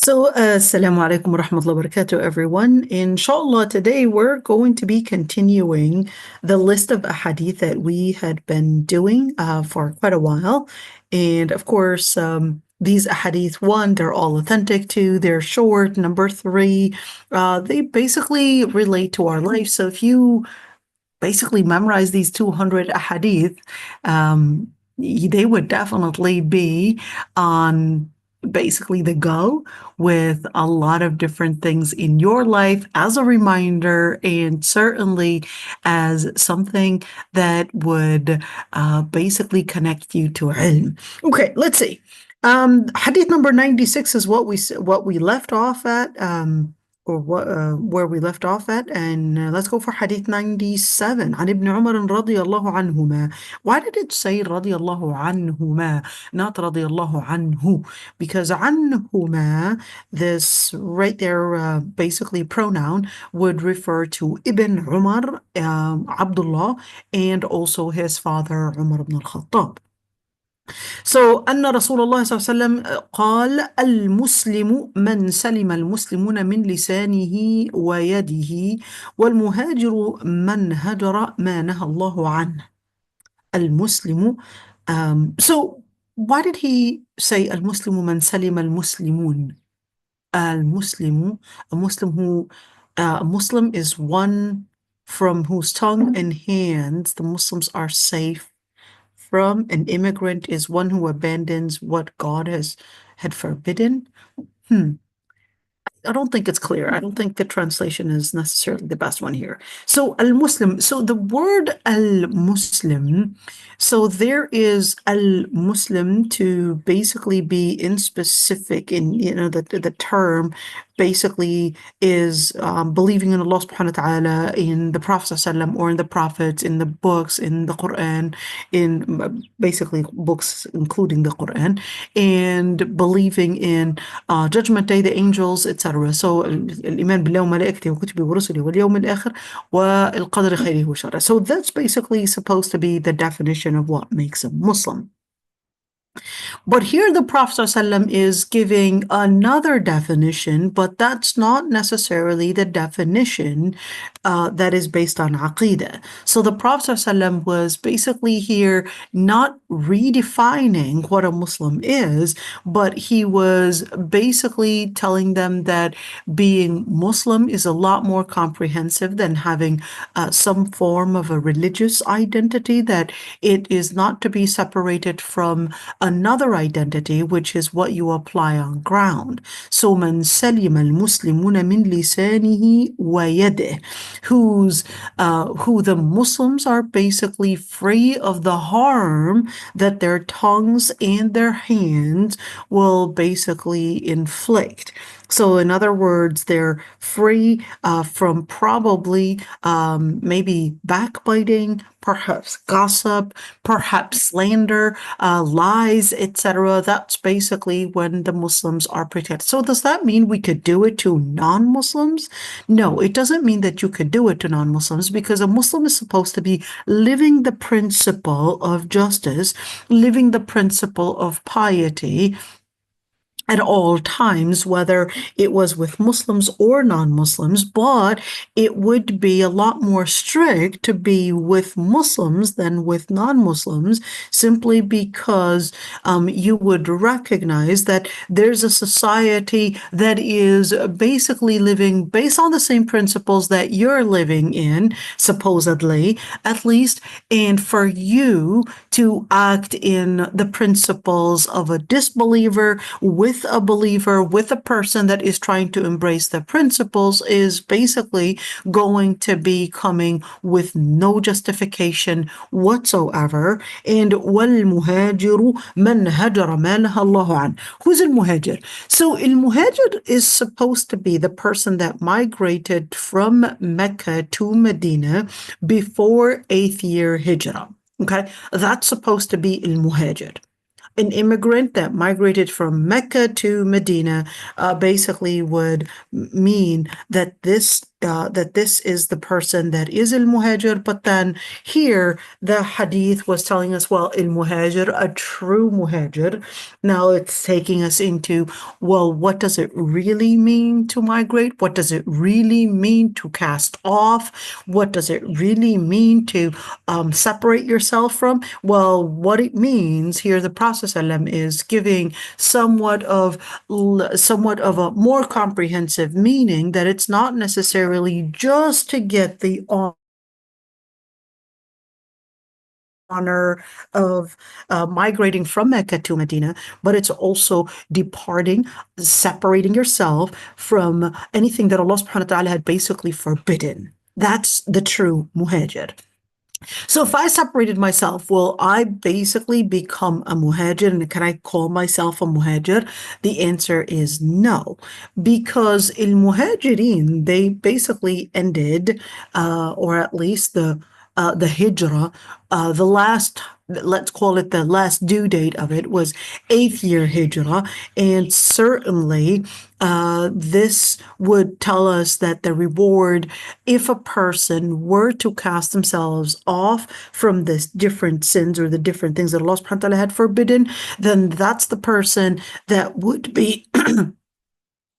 Assalamu alaikum wa rahmatullahi wa barakatuh, everyone. Inshallah, today we're going to be continuing the list of ahadith that we had been doing for quite a while. And of course, these ahadith, one, they're all authentic. Two, they're short. Number three, they basically relate to our life. So if you basically memorize these 200 ahadith, they would definitely be on basically the go with a lot of different things in your life as a reminder and certainly as something that would basically connect you to ilm. Okay, let's see. Hadith number 96 is what we left off at. Or where we left off at, and let's go for Hadith 97. عن ابن عمر رضي الله عنهما. Why did it say رضي الله عنهما, not رضي الله عنه? Because عنهما, this right there, basically pronoun, would refer to Ibn Umar, Abdullah, and also his father, Umar ibn al-Khattab. أن رسول الله صلى الله عليه وسلم قال المسلم من سلم المسلمون من لسانه ويده والمهاجر من هجر ما نهى الله عنه. المسلم. So why did he say المسلم من سلم المسلمون? المسلم, a Muslim is one from whose tongue and hands the Muslims are safe from. An immigrant is one who abandons what God had forbidden. I don't think it's clear. I don't think the translation is necessarily the best one here. So al-Muslim, so the word al-Muslim, so there is al-Muslim to basically be in specific, in the term basically is believing in Allah subhanahu wa ta'ala, in the Prophet sallam, or in the prophets, in the books, in the Quran, in basically books including the Quran, and believing in Judgment Day, the angels, etc. So الإيمان بالله وملائكته وكتبه ورسله واليوم الآخر والقدر خيره وشره. So that's basically supposed to be the definition of what makes a Muslim. But here the Prophet ﷺ is giving another definition, but that's not necessarily the definition that is based on Aqidah. So the Prophet ﷺ was basically here not redefining what a Muslim is, but he was basically telling them that being Muslim is a lot more comprehensive than having some form of a religious identity, that it is not to be separated from another identity, which is what you apply on ground. So من سلم المسلمون من لسانه ويده, who the Muslims are basically free of the harm that their tongues and their hands will basically inflict. So in other words, they're free from probably maybe backbiting, perhaps gossip, perhaps slander, lies, etc. That's basically when the Muslims are protected. So does that mean we could do it to non-Muslims? No, it doesn't mean that you could do it to non-Muslims, because a Muslim is supposed to be living the principle of justice, living the principle of piety at all times, whether it was with Muslims or non-Muslims, but it would be a lot more strict to be with Muslims than with non-Muslims, simply because you would recognize that there's a society that is basically living based on the same principles that you're living in, supposedly, at least, and for you to act in the principles of a disbeliever with a believer, with a person that is trying to embrace the principles, is basically going to be coming with no justification whatsoever. And وَالْمُهَاجِرُ مَنْ هَجَرَ مَا نَهَى اللَّهُ عَنْهُ. Who's al-muhajir? So al-muhajir is supposed to be the person that migrated from Mecca to Medina before 8th year Hijrah. Okay, that's supposed to be al-muhajir. An immigrant that migrated from Mecca to Medina basically would mean that this that this is the person that is al-muhajir, but then here the hadith was telling us, well, al-muhajir, a true muhajir. Now it's taking us into, well, what does it really mean to migrate? What does it really mean to cast off? What does it really mean to separate yourself from? Well, what it means here, the Prophet ﷺ is giving somewhat of a more comprehensive meaning, that it's not necessarily just to get the honor of migrating from Mecca to Medina, but it's also departing, separating yourself from anything that Allah subhanahu wa ta'ala had basically forbidden. That's the true muhajir. So if I separated myself, will I basically become a muhajir? And can I call myself a muhajir? The answer is no, because al-muhajirin, they basically ended, or at least the hijrah, the last, let's call it the last due date of it was 8th year hijrah. And certainly this would tell us that the reward, if a person were to cast themselves off from the different sins or the different things that Allah subhanahu wa ta'ala had forbidden, then that's the person that would be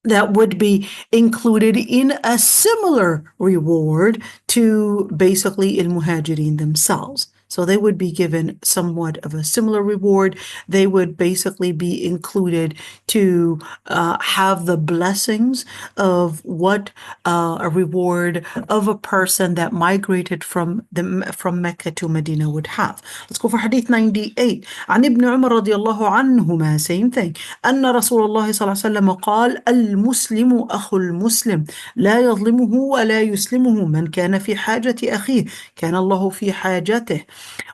that would be included in a similar reward to basically al-muhajirin themselves. So they would be given somewhat of a similar reward. They would basically be included to have the blessings of what a reward of a person that migrated from Mecca to Medina would have. Let's go for Hadith 98. عن ابن عمر رضي الله عنهما, same thing. أن رسول الله صلى الله عليه وسلم قال: المسلم أخو المسلم لا يظلمه ولا يسلمه، من كان في حاجة أخيه كان الله في حاجته،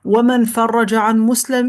ومن فرج عن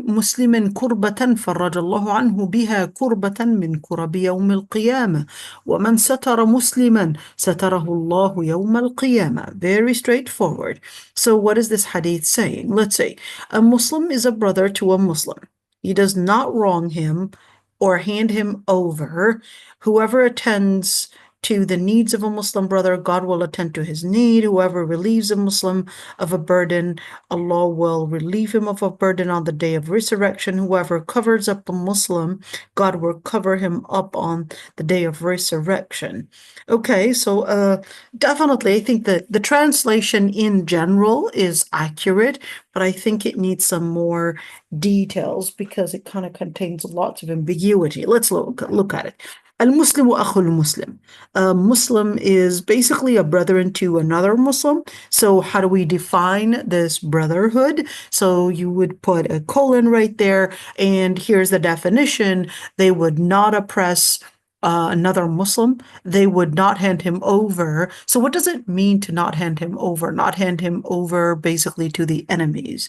مسلم كربة فرج الله عنه بها كربة من كرب يوم القيامة، ومن ستر مسلما ستره الله يوم القيامة. Very straightforward. So what is this hadith saying? Let's say a Muslim is a brother to a Muslim. He does not wrong him or hand him over. Whoever attends to the needs of a Muslim brother, God will attend to his need. Whoever relieves a Muslim of a burden, Allah will relieve him of a burden on the day of resurrection. Whoever covers up a Muslim, God will cover him up on the day of resurrection. Okay, so definitely I think that the translation in general is accurate, but I think it needs some more details because it kind of contains lots of ambiguity. Let's look at it. Al-Muslimu akhul Muslim. A Muslim is basically a brethren to another Muslim. So how do we define this brotherhood? So you would put a colon right there, and here's the definition. They would not oppress another Muslim. They would not hand him over. So what does it mean to not hand him over? Not hand him over basically to the enemies.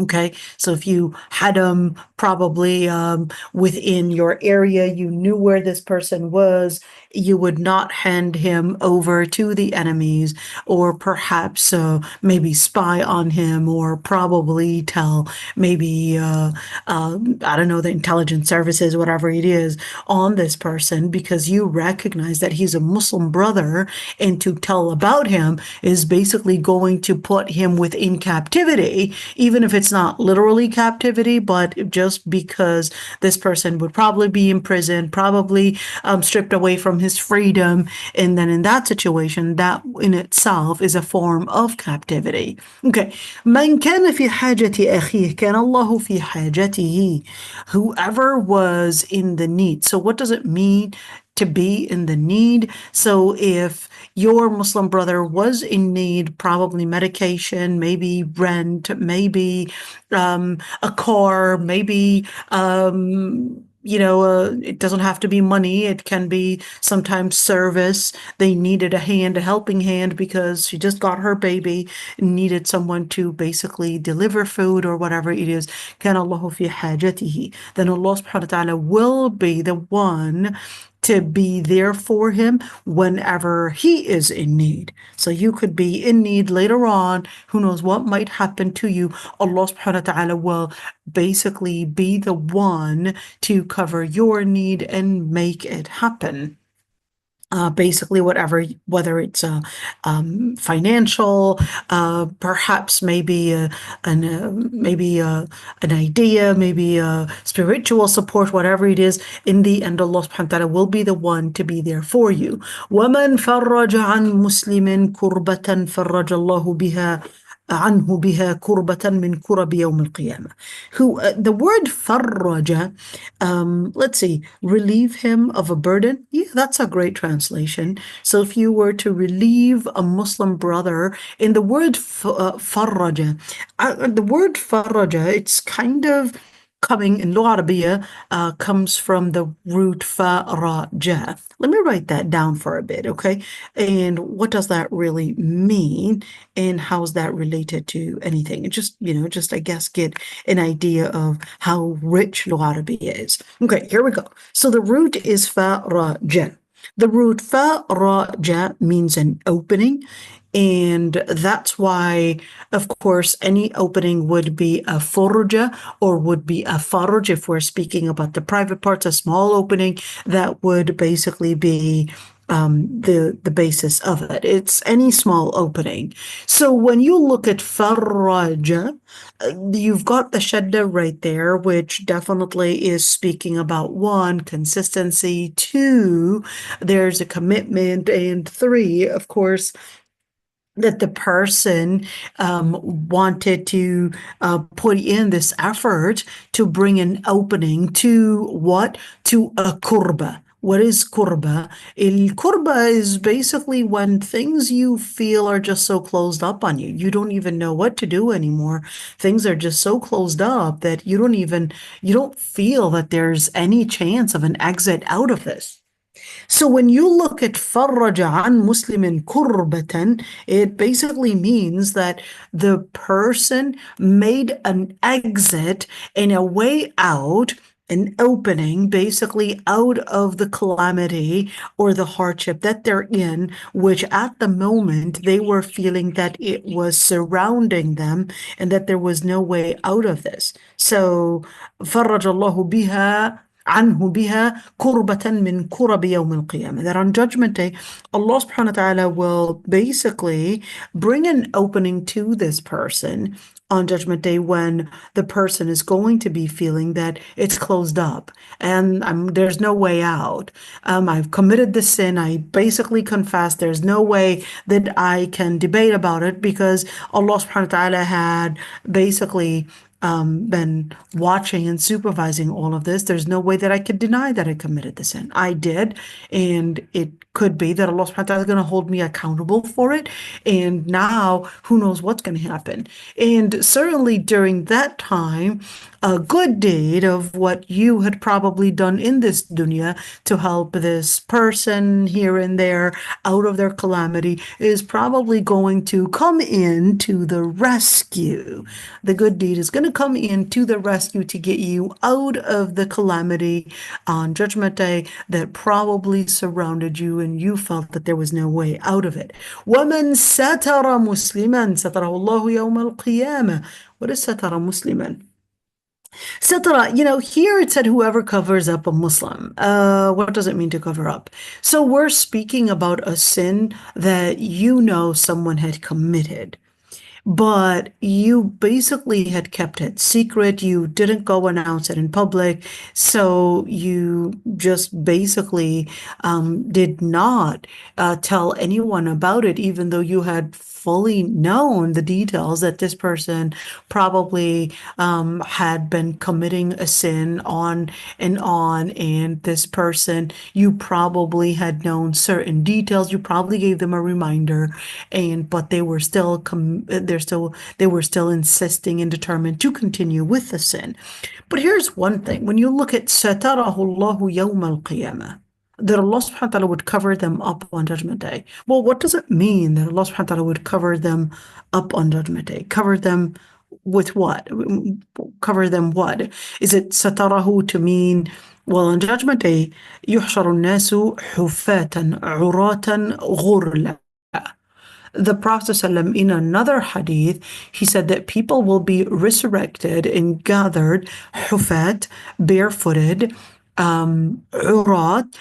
Okay, so if you had them probably within your area, you knew where this person was, you would not hand him over to the enemies, or perhaps maybe spy on him, or probably tell maybe, I don't know, the intelligence services, whatever it is, on this person, because you recognize that he's a Muslim brother, and to tell about him is basically going to put him within captivity, even if it's not literally captivity, but just because this person would probably be in prison, probably stripped away from his freedom, and then in that situation, that in itself is a form of captivity. Okay, من كان في حاجة أخيه كان الله في حاجته. Whoever was in the need. So what does it mean to be in the need? So if your Muslim brother was in need, probably medication, maybe rent, maybe a car, maybe it doesn't have to be money. It can be sometimes service. They needed a hand, a helping hand, because she just got her baby and needed someone to basically deliver food or whatever it is. كان الله في حاجته. Then Allah subhanahu wa ta'ala will be the one to be there for him whenever he is in need. So you could be in need later on. Who knows what might happen to you? Allah subhanahu wa ta'ala will basically be the one to cover your need and make it happen. basically whether it's financial, perhaps maybe an idea, maybe spiritual support, whatever it is. In the end, Allah subhanahu wa ta'ala will be the one to be there for you. وَمَنْ فَرَّجَ عَنْ مُسْلِمٍ كُرْبَةً فَرَّجَ اللَّهُ بِهَا عنه بها كربة من كرب يوم القيامة. The word farraja, let's see, relieve him of a burden. Yeah, that's a great translation. So if you were to relieve a Muslim brother, in the word farraja, it's kind of coming in Lugha Arabiya, comes from the root faraja. Let me write that down for a bit, okay? And what does that really mean? And how is that related to anything? And just I guess get an idea of how rich Lugha Arabiya is. Okay, here we go. So the root is faraja. The root faraja means an opening. And that's why, of course, any opening would be a furja or would be a farj. If we're speaking about the private parts, a small opening, that would basically be the basis of it. It's any small opening. So when you look at farraja, you've got the shadda right there, which definitely is speaking about one, consistency, two, there's a commitment, and three, of course, that the person wanted to put in this effort to bring an opening to what? To a kurba. What is kurba? Kurba is basically when things you feel are just so closed up on you. You don't even know what to do anymore. Things are just so closed up that you don't feel that there's any chance of an exit out of this. So when you look at فَرَّجَ عَنْ مُسْلِمٍ كُرْبَةً, it basically means that the person made an exit and a way out, an opening basically out of the calamity or the hardship that they're in, which at the moment they were feeling that it was surrounding them and that there was no way out of this. So فَرَّجَ اللَّهُ بِهَا عنه بها كربة من كرب يوم القيامة. That on Judgment Day, Allah subhanahu wa ta'ala will basically bring an opening to this person on Judgment Day when the person is going to be feeling that it's closed up and there's no way out. I've committed the sin. I basically confess. There's no way that I can debate about it because Allah subhanahu wa ta'ala had basically been watching and supervising all of this. There's no way that I could deny that I committed the sin. I did, and it could be that Allah subhanahu wa ta'ala is going to hold me accountable for it. And now who knows what's going to happen. And certainly during that time, a good deed of what you had probably done in this dunya to help this person here and there out of their calamity is probably going to come in to the rescue. The good deed is going to come in to the rescue to get you out of the calamity on Judgment Day that probably surrounded you and you felt that there was no way out of it. وَمَنْ سَتَرَ مُسْلِمًا سَتَرَهُ اللَّهُ يَوْمَ الْقِيَامَةِ. What is سَتَرَ مُسْلِمًا? Satara, here it said whoever covers up a Muslim. What does it mean to cover up? So we're speaking about a sin that someone had committed, but you basically had kept it secret. You didn't go announce it in public. So you just basically did not tell anyone about it, even though you had fully known the details that this person probably had been committing a sin on, and this person, you probably had known certain details. You probably gave them a reminder, but they were still insisting and determined to continue with the sin. But here's one thing: when you look at satarahu Allahu yawm al-qiyamah, that Allah subhanahu wa ta'ala would cover them up on Judgment Day. Well, what does it mean that Allah subhanahu wa ta'ala would cover them up on Judgment Day? Cover them with what? Cover them what? Is it satarahu to mean, well, on Judgment Day, يُحْشَرُ النَّاسُ حُفَّاةً عُرَاةً غُرْلًا. The Prophet ﷺ, in another hadith, he said that people will be resurrected and gathered, hufat, barefooted, urat,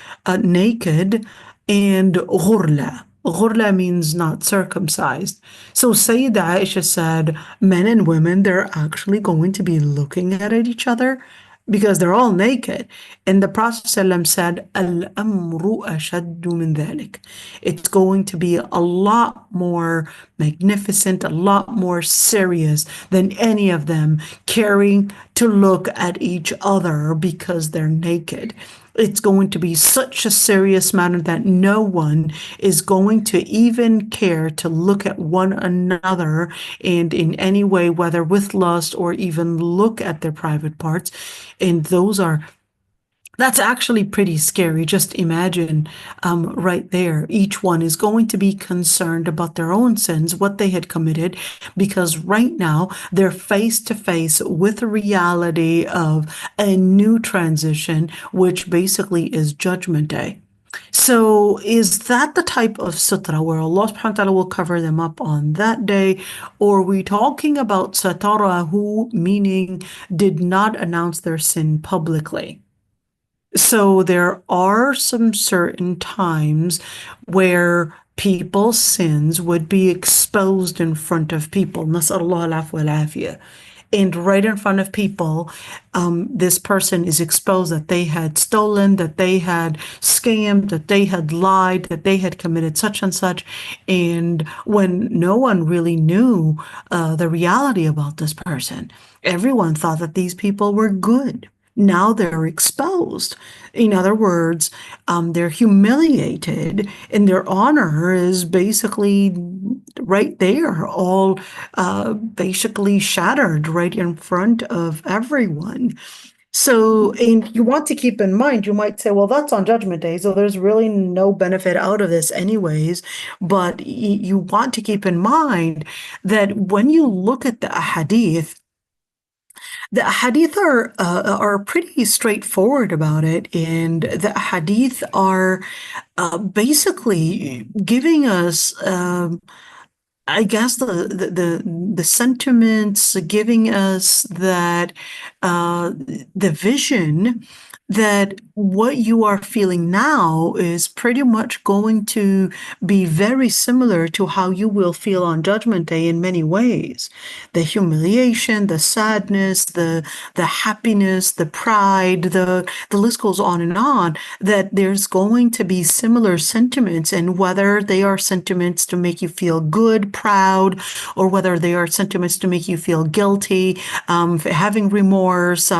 naked, and ghurla. Ghurla means not circumcised. So Sayyida Aisha said, men and women, they're actually going to be looking at each other because they're all naked. And the Prophet ﷺ said, Al-amru ashaddu min dhalik. It's going to be a lot more magnificent, a lot more serious than any of them caring to look at each other because they're naked. It's going to be such a serious matter that no one is going to even care to look at one another and in any way, whether with lust or even look at their private parts. And that's actually pretty scary. Just imagine right there, each one is going to be concerned about their own sins, what they had committed, because right now they're face to face with the reality of a new transition, which basically is Judgment Day. So is that the type of sutra where Allah subhanahu wa ta'ala will cover them up on that day? Or are we talking about satara who, meaning did not announce their sin publicly? So there are some certain times where people's sins would be exposed in front of people. Nas'allah al-afwa wal-afiyah. And right in front of people, this person is exposed that they had stolen, that they had scammed, that they had lied, that they had committed such and such. And when no one really knew the reality about this person, everyone thought that these people were good. Now they're exposed. In other words, they're humiliated, and their honor is basically right there, all basically shattered right in front of everyone. So, and you want to keep in mind, you might say, well, that's on Judgment Day, so there's really no benefit out of this anyways. But you want to keep in mind that when you look at the hadith, the hadith are pretty straightforward about it, and the hadith are basically giving us, I guess, the sentiments, giving us that the vision that what you are feeling now is pretty much going to be very similar to how you will feel on Judgment Day in many ways. The humiliation, the sadness, the happiness, the pride, the list goes on, that there's going to be similar sentiments, and whether they are sentiments to make you feel good, proud, or whether they are sentiments to make you feel guilty, having remorse,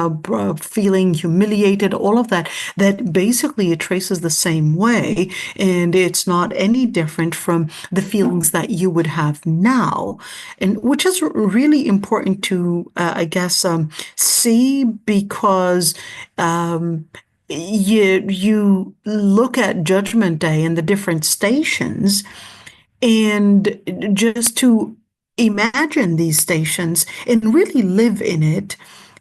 feeling humiliated, all of that basically it traces the same way, and it's not any different from the feelings that you would have now, and which is really important to, I guess, see, because you look at Judgment Day and the different stations, and just to imagine these stations and really live in it.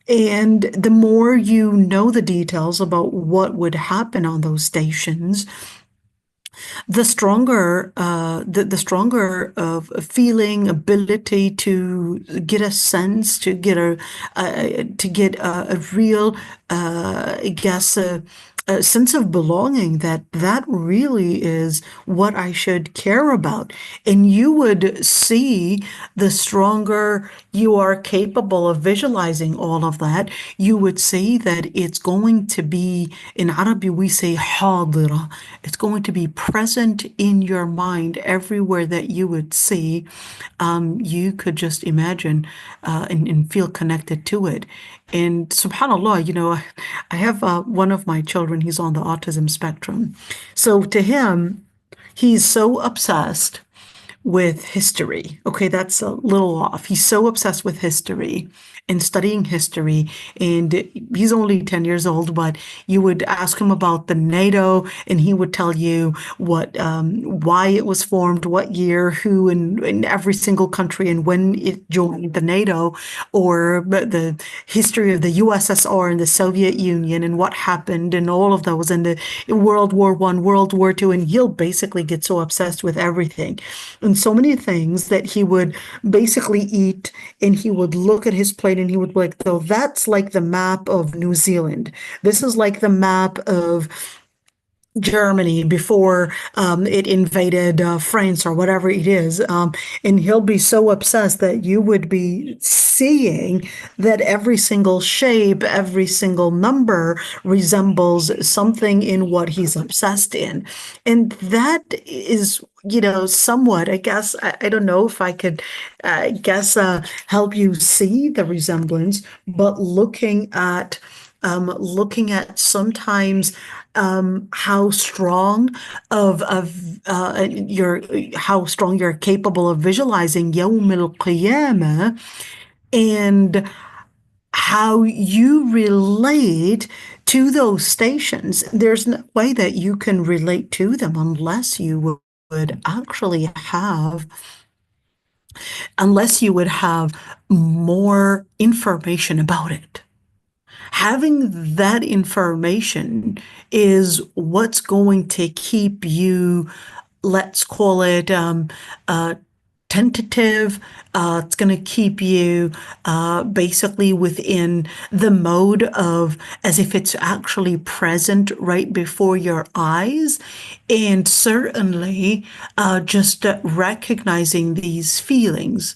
And the more you know the details about what would happen on those stations, the stronger feeling, ability to get a sense, to get a real, I guess, a sense of belonging, that really is what I should care about. And you would see, the stronger you are capable of visualizing all of that, you would see that it's going to be, in Arabic we say hadira, it's going to be present in your mind everywhere that you would see. You could just imagine and feel connected to it. And subhanAllah, I have one of my children, he's on the autism spectrum. So to him, he's so obsessed with history. Okay, that's a little off. He's so obsessed with history and studying history, and he's only 10 years old, but you would ask him about the NATO, and he would tell you why it was formed, what year, who in every single country, and when it joined the NATO, or the history of the USSR and the Soviet Union, and what happened, and all of those, and the World War I, World War II, and he'll basically get so obsessed with everything. And so many things that he would basically eat, and he would look at his plate and he would be like, so that's like the map of New Zealand. This is like the map of Germany before it invaded France or whatever it is. And he'll be so obsessed that you would be seeing that every single shape, every single number resembles something in what he's obsessed in. And that is, somewhat, I guess, I don't know if I could, help you see the resemblance, but looking at sometimes how strong how strong you're capable of visualizing Yawm al-Qiyamah, and how you relate to those stations. There's no way that you can relate to them unless you would have more information about it. Having that information is what's going to keep you, let's call it, tentative. It's going to keep you basically within the mode of as if it's actually present right before your eyes. And certainly just recognizing these feelings,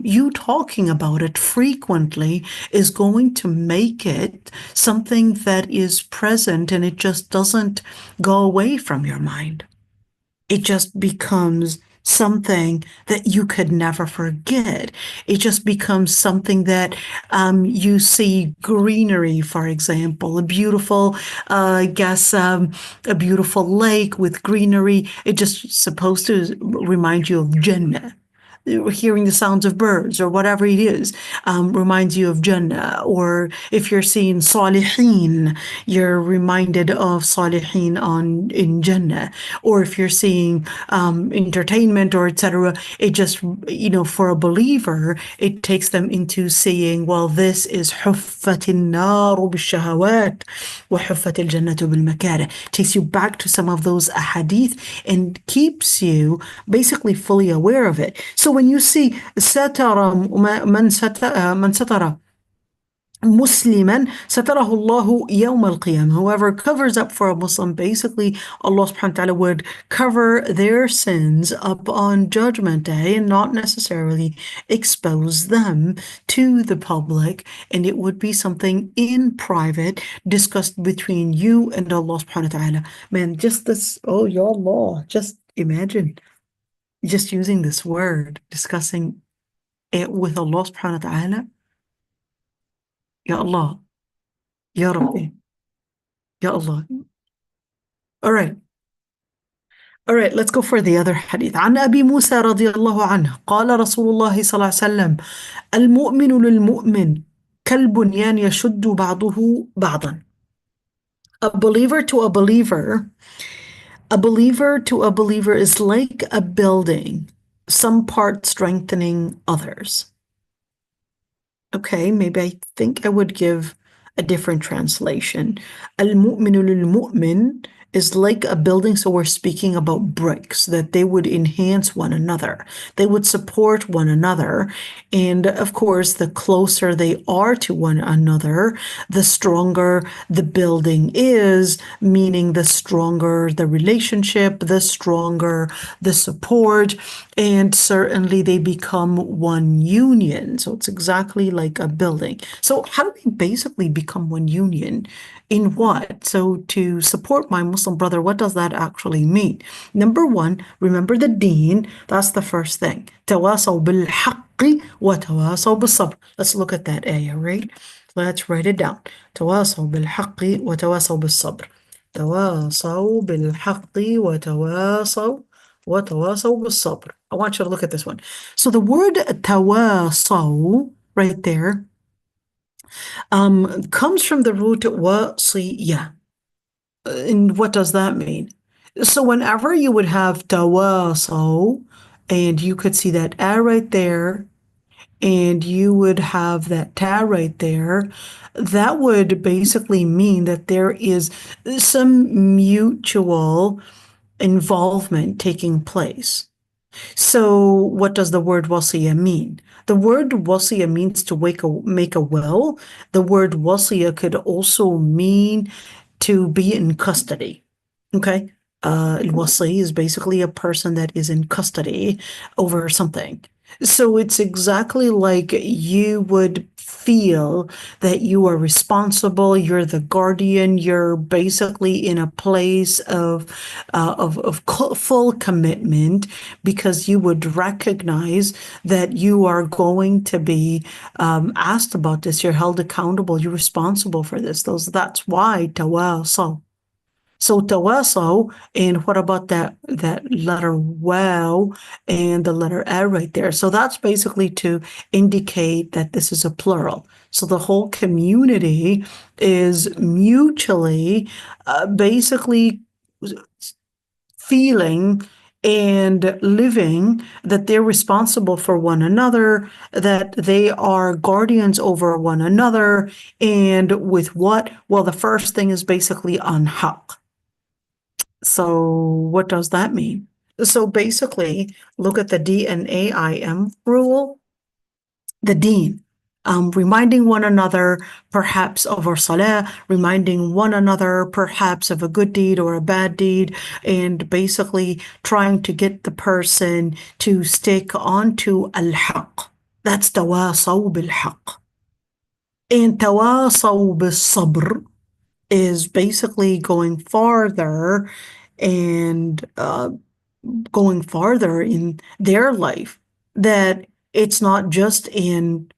you talking about it frequently is going to make it something that is present, and it just doesn't go away from your mind. It just becomes something that you could never forget. It just becomes something that you see greenery, for example, a beautiful lake with greenery. It just supposed to remind you of Jannah. Hearing the sounds of birds or whatever it is reminds you of Jannah. Or if you're seeing Salihin, you're reminded of Salihin in Jannah. Or if you're seeing entertainment or etc., it just, for a believer, it takes them into seeing, well, this is حفت النار بالشهوات وحفت الجنة بالمكاره. Takes you back to some of those ahadith and keeps you basically fully aware of it. So when you see من ستر مسلما ستره الله يوم القيامة, whoever covers up for a Muslim, basically Allah subhanahu wa ta'ala would cover their sins up on Judgment Day and not necessarily expose them to the public, and it would be something in private discussed between you and Allah subhanahu wa ta'ala. Man, just this, oh ya Allah, just imagine just using this word, discussing it with Allah subhanahu wa ta'ala. Ya Allah, Ya Rabbi, Ya Allah. All right, let's go for the other hadith. عن أبي موسى رضي الله عنه قال رسول الله صلى الله عليه وسلم المؤمن للمؤمن كالبنيان يشد بعضه بعضا. A believer to a believer is like a building, some parts strengthening others. Okay, maybe I think I would give a different translation. Al-mu'minu lil-mu'min is like a building, so we're speaking about bricks, that they would enhance one another. They would support one another. And of course, the closer they are to one another, the stronger the building is, meaning the stronger the relationship, the stronger the support, and certainly they become one union. So it's exactly like a building. So how do we basically become one union? In what? So to support my Muslim brother, what does that actually mean? Number one, remember the deen. That's the first thing. تواصوا بالحق وتواصوا بالصبر. Let's look at that ayah, right? Let's write it down. تواصوا بالحق وتواصوا بالصبر. تواصوا بالحق وتواصوا بالصبر. I want you to look at this one. So the word تواصوا right there comes from the root wasiya. And what does that mean? So whenever you would have tawasaw, and you could see that a right there, and you would have that ta right there, that would basically mean that there is some mutual involvement taking place. So what does the word wasiya mean? The word wasiya means to make a will. The word wasiya could also mean to be in custody. Okay. Al-Wasi is basically a person that is in custody over something. So it's exactly like you would feel that you are responsible, you're the guardian, you're basically in a place of full commitment because you would recognize that you are going to be asked about this, you're held accountable, you're responsible for this. That's why tawassaw. So tawasaw, and what about that letter wow and the letter a right there? So that's basically to indicate that this is a plural. So the whole community is mutually basically feeling and living that they're responsible for one another, that they are guardians over one another, and with what? Well, the first thing is basically on haqq. So what does that mean? So basically, look at the DNAIM rule, the deen, reminding one another perhaps of our salah, reminding one another perhaps of a good deed or a bad deed, and basically trying to get the person to stick onto al-haq. That's tawasaw bil-haq. And tawasaw bil-sabr is basically going farther and going farther in their life, that it's not just in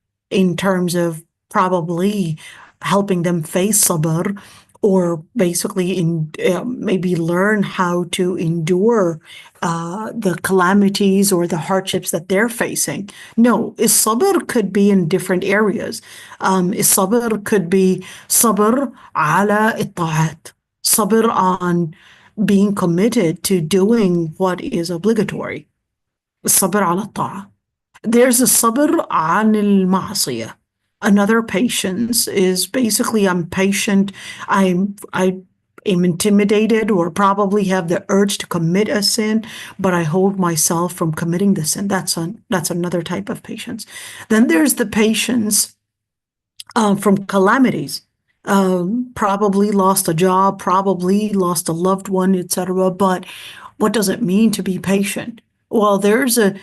terms of probably helping them face sabr or basically in maybe learn how to endure the calamities or the hardships that they're facing. No, sabr could be in different areas. Sabr could be sabr ala الطاعات, sabr on being committed to doing what is obligatory. الصبر على الطاعة. There's a sabr عن المعصية. Another patience is basically I'm patient. I am intimidated or probably have the urge to commit a sin, but I hold myself from committing the sin. That's another type of patience. Then there's the patience from calamities. Probably lost a job, probably lost a loved one, etc. But what does it mean to be patient? Well, there's a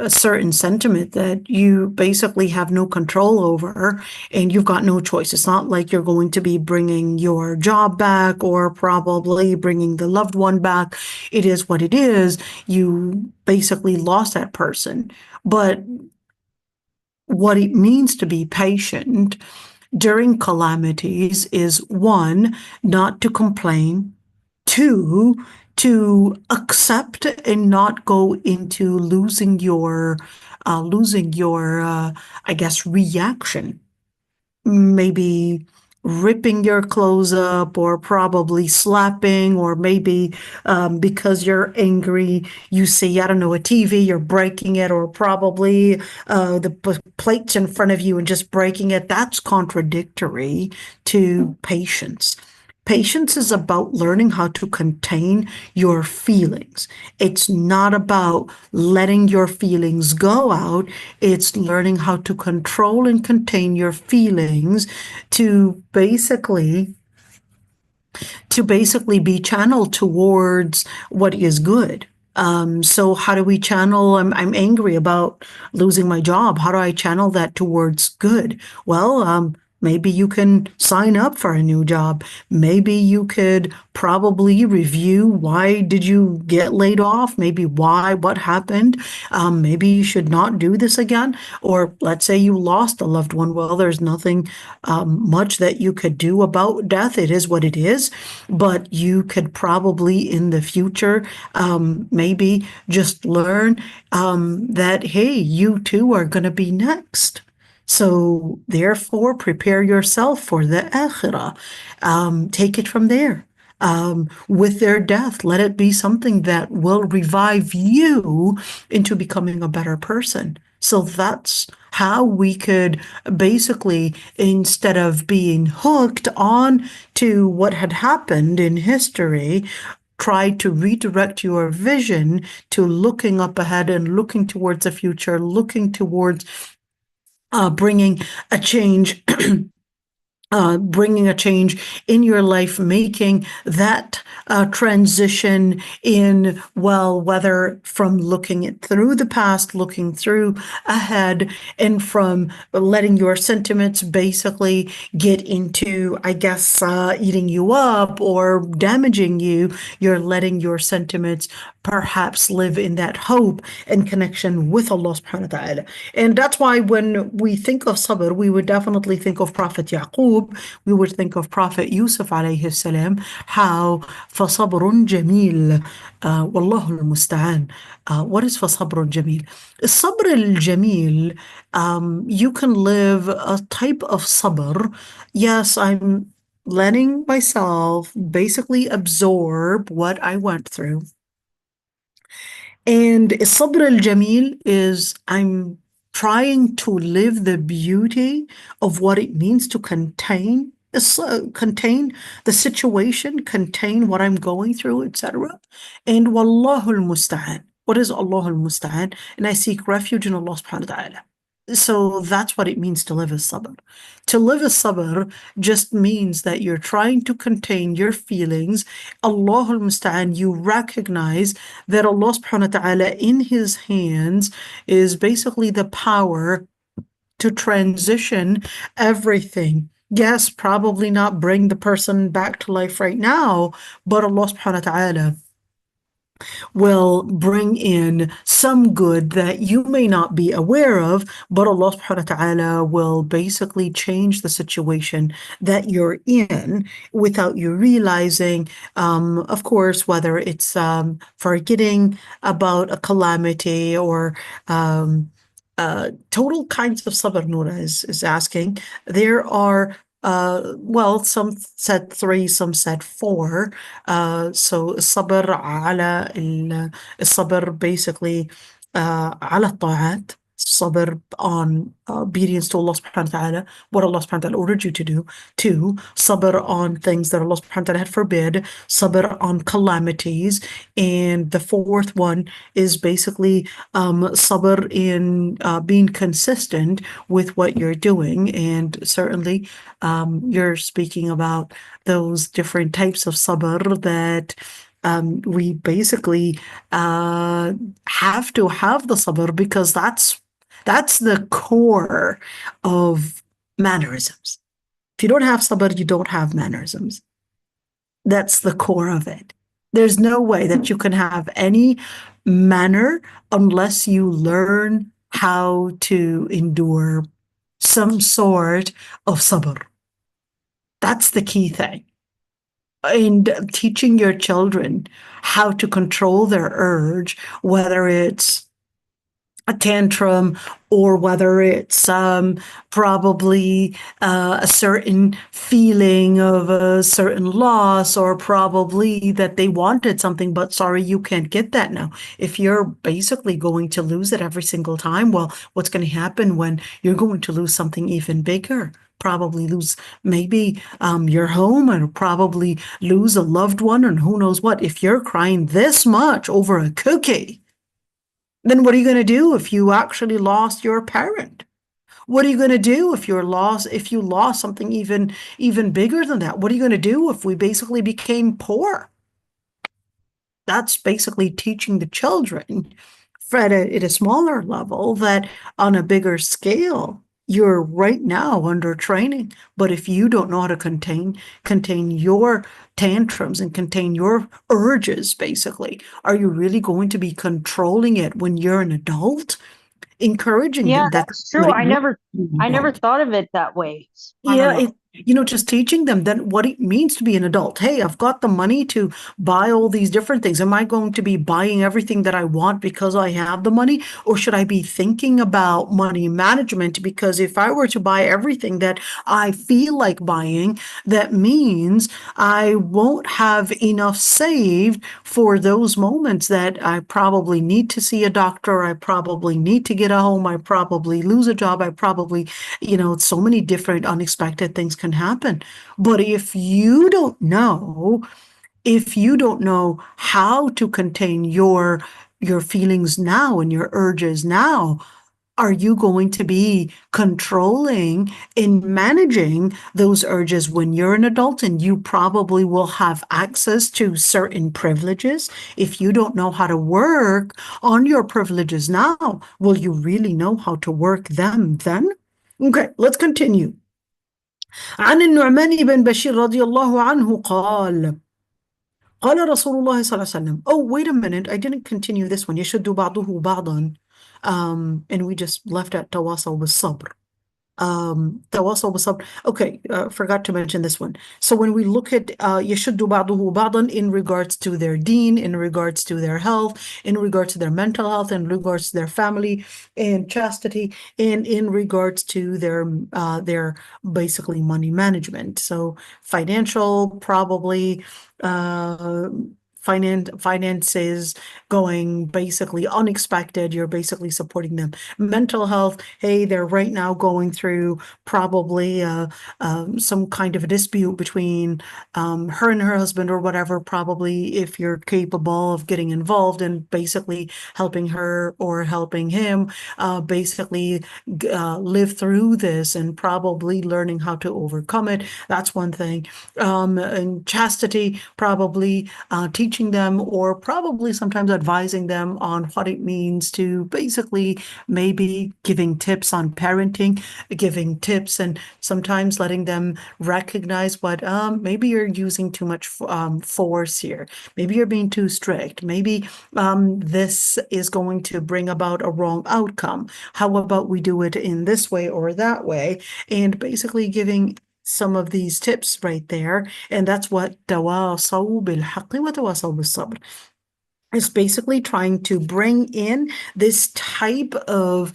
certain sentiment that you basically have no control over and you've got no choice. It's not like you're going to be bringing your job back or probably bringing the loved one back. It is what it is. You basically lost that person. But what it means to be patient during calamities is one, not to complain, two, to accept and not go into losing your I guess reaction, maybe ripping your clothes up or probably slapping, or maybe because you're angry, you see, I don't know, a TV, you're breaking it, or probably the plates in front of you and just breaking it. That's contradictory to patience. Patience is about learning how to contain your feelings. It's not about letting your feelings go out. It's learning how to control and contain your feelings to basically be channeled towards what is good. So how do we channel? I'm angry about losing my job. How do I channel that towards good? Well, maybe you can sign up for a new job. Maybe you could probably review why did you get laid off? Maybe why, what happened? Maybe you should not do this again. Or let's say you lost a loved one. Well, there's nothing much that you could do about death. It is what it is. But you could probably in the future maybe just learn that, hey, you too are going to be next. So therefore, prepare yourself for the akhirah. Take it from there. With their death, let it be something that will revive you into becoming a better person. So that's how we could basically, instead of being hooked on to what had happened in history, try to redirect your vision to looking up ahead and looking towards the future, looking towards bringing a change bringing a change in your life, making that transition in, well, whether from looking it through the past, looking through ahead, and from letting your sentiments basically get into, I guess, eating you up or damaging you. You're letting your sentiments perhaps live in that hope and connection with Allah subhanahu wa ta'ala. And that's why when we think of sabr, we would definitely think of Prophet Yaqub, we would think of Prophet Yusuf عليه السلام, how فصبر جميل, والله المستعان. What is فصبر جميل? الصبر الجميل, you can live a type of sabr. Yes, I'm letting myself basically absorb what I went through. And الصبر الجميل is I'm trying to live the beauty of what it means to contain the situation, contain what I'm going through, etc. And wallahu al-musta'an. What is Allah al-musta'an? And I seek refuge in Allah subhanahu wa ta'ala. So that's what it means to live as sabr. To live as sabr just means that you're trying to contain your feelings. Allah al-musta'an, you recognize that Allah subhanahu wa ta'ala in his hands is basically the power to transition everything. Yes, probably not bring the person back to life right now, but Allah subhanahu wa ta'ala will bring in some good that you may not be aware of, but Allah subhanahu wa ta'ala will basically change the situation that you're in without you realizing, of course, whether it's forgetting about a calamity or total kinds of sabr. Noura is asking. There are well, some said 3, some said 4. So الصبر على الصبر basically على الطاعات, sabr on obedience to Allah subhanahu wa ta'ala, what Allah subhanahu wa ta'ala ordered you to do. 2, sabr on things that Allah subhanahu wa ta'ala had forbid, sabr on calamities. And the 4th one is basically sabr in being consistent with what you're doing. And certainly you're speaking about those different types of sabr that we basically have to have the sabr, because that's the core of mannerisms. If you don't have sabr, you don't have mannerisms. That's the core of it. There's no way that you can have any manner unless you learn how to endure some sort of sabr. That's the key thing. And teaching your children how to control their urge, whether it's a tantrum or whether it's probably a certain feeling of a certain loss, or probably that they wanted something, but sorry, you can't get that now. If you're basically going to lose it every single time, well, what's going to happen when you're going to lose something even bigger? Probably lose maybe your home, and probably lose a loved one, and who knows what. If you're crying this much over a cookie, then what are you going to do if you actually lost your parent? What are you going to do if you lost something even bigger than that? What are you going to do if we basically became poor? That's basically teaching the children at a smaller level that on a bigger scale, you're right now under training. But if you don't know how to contain your tantrums and contain your urges, basically, are you really going to be controlling it when you're an adult? Encouraging them, that's true. I never thought of it that way. Yeah, just teaching them then what it means to be an adult. Hey, I've got the money to buy all these different things. Am I going to be buying everything that I want because I have the money? Or should I be thinking about money management? Because if I were to buy everything that I feel like buying, that means I won't have enough saved for those moments that I probably need to see a doctor, I probably need to get a home, I probably lose a job, I probably, so many different unexpected things can happen. But if you don't know how to contain your feelings now and your urges now, Are you going to be controlling and managing those urges when you're an adult? And you probably will have access to certain privileges. If you don't know how to work on your privileges now, will you really know how to work them then? Okay, let's continue. عن النعمان بن بشير رضي الله عنه قال رسول الله صلى الله عليه وسلم. Oh, wait a minute. I didn't continue this one. يشد بعضه بعضا. And we just left at تواصوا بالصبر. تواصوا بالصبر. Okay, forgot to mention this one. So when we look at يشد بعضه بعضا in regards to their deen, in regards to their health, in regards to their mental health, in regards to their family and chastity, and in regards to their basically money management. So financial, probably finances going basically unexpected, you're basically supporting them. Mental health, hey, they're right now going through probably some kind of a dispute between her and her husband or whatever. Probably if you're capable of getting involved and basically helping her or helping him basically live through this and probably learning how to overcome it. That's one thing. And chastity, probably teaching them or probably sometimes advising them on what it means to basically maybe giving tips on parenting, giving tips and sometimes letting them recognize what maybe you're using too much force here. Maybe you're being too strict. Maybe this is going to bring about a wrong outcome. How about we do it in this way or that way? And basically giving some of these tips right there. And that's what تواصوا بالحق وتواصوا بالصبر. It's basically trying to bring in this type of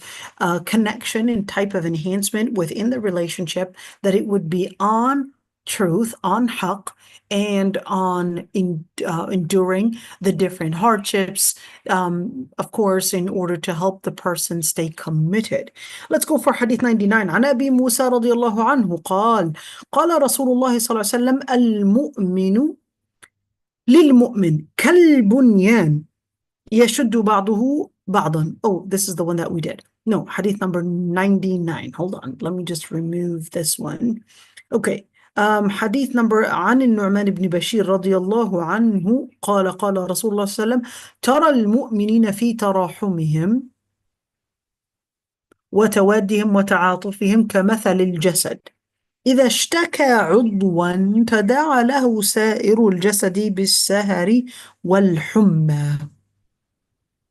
connection and type of enhancement within the relationship, that it would be on truth, on haqq, and on enduring the different hardships, of course, in order to help the person stay committed. Let's go for Hadith 99. عن أبي موسى رضي الله عنه قال رسول الله صلى الله عليه وسلم المؤمن للمؤمن كالبنيان يشد بعضه بعضا. Oh, this is the one that we did. No, Hadith number 99. Hold on. Let me just remove this one. Okay. حديث number عن النعمان بن بشير رضي الله عنه قال رسول الله صلى الله عليه وسلم ترى المؤمنين في تراحمهم وتوادهم وتعاطفهم كمثل الجسد إذا اشتكى عضوا تداعى له سائر الجسد بالسهر والحمى.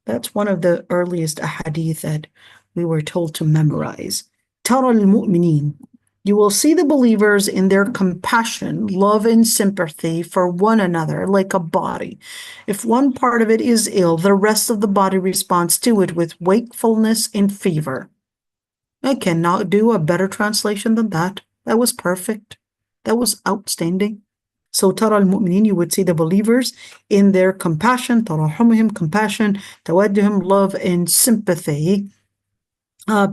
That's one of the earliest ahadith that we were told to memorize. ترى المؤمنين. You will see the believers in their compassion, love, and sympathy for one another like a body. If one part of it is ill, the rest of the body responds to it with wakefulness and fever. I cannot do a better translation than that. That was perfect. That was outstanding. So, ترى المؤمنين, you would see the believers in their compassion, تراحمهم, compassion, تودهم, love, and sympathy.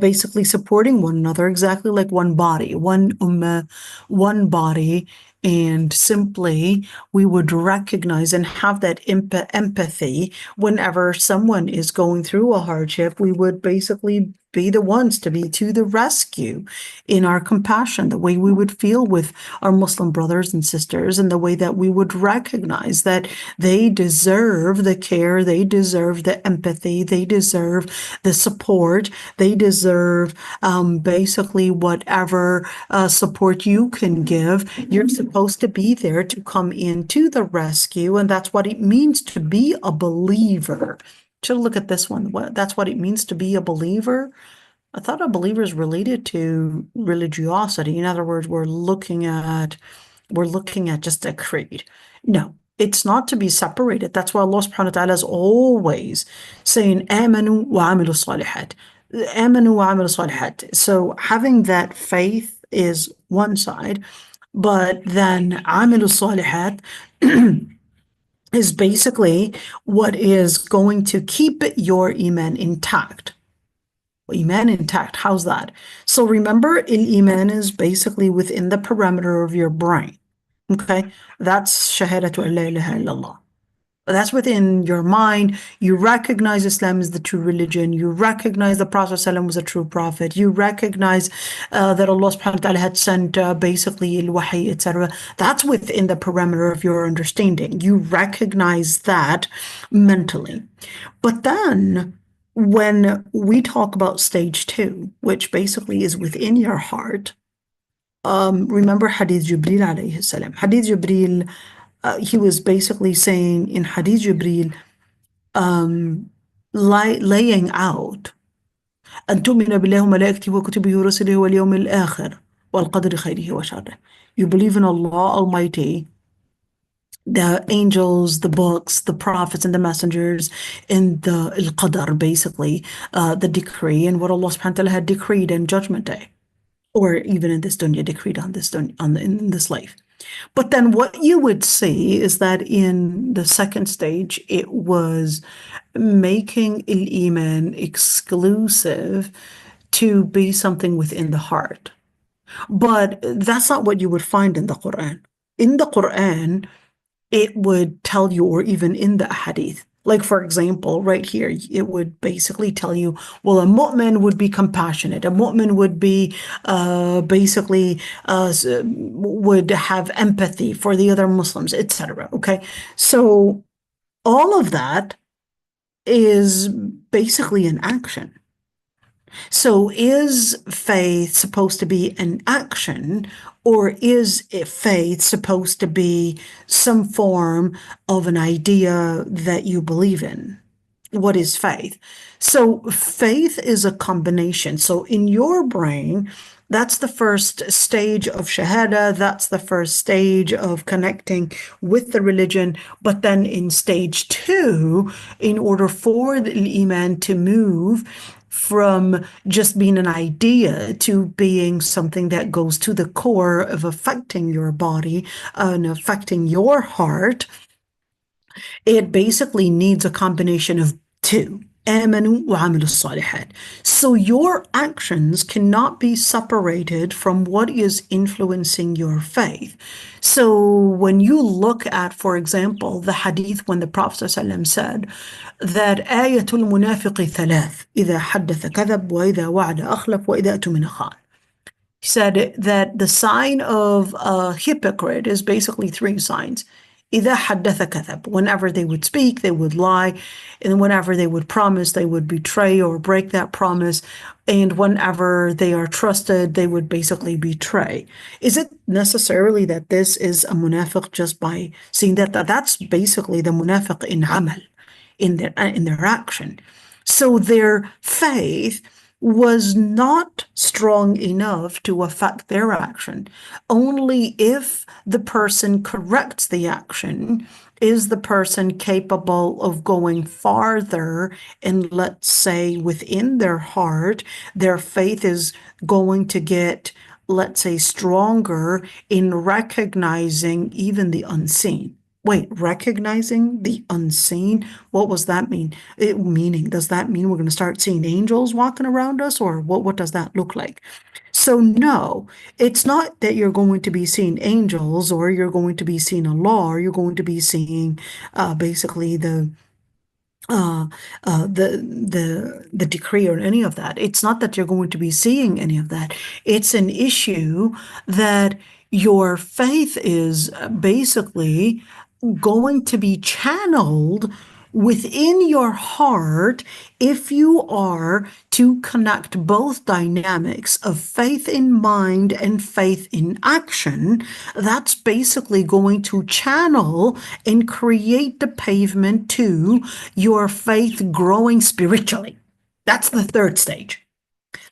Basically supporting one another, exactly like one body, one ummah, one body, and simply we would recognize and have that empathy whenever someone is going through a hardship. We would basically be the ones to be to the rescue in our compassion, the way we would feel with our Muslim brothers and sisters, and the way that we would recognize that they deserve the care, they deserve the empathy, they deserve the support, they deserve basically whatever support you can give. You're supposed to be there to come into the rescue, and that's what it means to be a believer. Should look at this one. That's what it means to be a believer. I thought a believer is related to religiosity. In other words, we're looking at just a creed. No, it's not to be separated. That's why Allah subhanahu wa ta'ala is always saying, "Amanu wa amilu salihat." Amanu wa amilu salihat. So having that faith is one side, but then amilu salihat is basically what is going to keep your iman intact. Iman intact, how's that? So remember, iman is basically within the parameter of your brain. Okay, that's shahadatu la ilaha illallah. That's within your mind. You recognize Islam is the true religion. You recognize the Prophet ﷺ was a true prophet. You recognize that Allah subhanahu wa ta'ala had sent basically al-wahi, etc. That's within the perimeter of your understanding. You recognize that mentally. But then when we talk about stage 2, which basically is within your heart, remember Hadith Jibreel alayhi salam. Hadith Jibreel, he was basically saying in Hadith Jibreel, laying out أن تؤمن بالله وملائكته وكتبه ورسله واليوم الآخر والقدر خيره وشره. You believe in Allah Almighty, the angels, the books, the prophets and the messengers, and the al-qadar, basically, the decree, and what Allah subhanahu wa ta'ala had decreed in Judgment Day, or even in this dunya, decreed on this dunya, in this life. But then what you would see is that in the second stage, it was making al-Iman exclusive to be something within the heart. But that's not what you would find in the Quran. In the Quran, it would tell you, or even in the Hadith, like for example, right here, it would basically tell you, well, a mu'min would be compassionate. A mu'min would be basically would have empathy for the other Muslims, etc. Okay, so all of that is basically an action. So is faith supposed to be an action, or is faith supposed to be some form of an idea that you believe in? What is faith? So faith is a combination. So in your brain, that's the first stage of shahada. That's the first stage of connecting with the religion. But then in stage 2, in order for the iman to move from just being an idea to being something that goes to the core of affecting your body and affecting your heart, it basically needs a combination of 2. آمنوا وعملوا الصالحات. So your actions cannot be separated from what is influencing your faith. So when you look at, for example, the hadith when the Prophet ﷺ said that آية المنافق 3 إذا حدث كذب وإذا وعد أخلف وإذا أؤتمن خان. He said that the sign of a hypocrite is basically 3 signs. إذا حدث كذب. Whenever they would speak, they would lie. And whenever they would promise, they would betray or break that promise. And whenever they are trusted, they would basically betray. Is it necessarily that this is a munafiq just by seeing that? That's basically the munafiq in amal, in their action. So their faith was not strong enough to affect their action. Only if the person corrects the action is the person capable of going farther, and let's say within their heart, their faith is going to get, let's say, stronger in recognizing even the unseen. Wait, recognizing the unseen? What was that mean? Does that mean we're going to start seeing angels walking around us, or what does that look like? So no, it's not that you're going to be seeing angels, or you're going to be seeing Allah, or you're going to be seeing basically the decree or any of that. It's not that you're going to be seeing any of that. It's an issue that your faith is basically going to be channeled within your heart if you are to connect both dynamics of faith in mind and faith in action. That's basically going to channel and create the pavement to your faith growing spiritually. That's the third stage.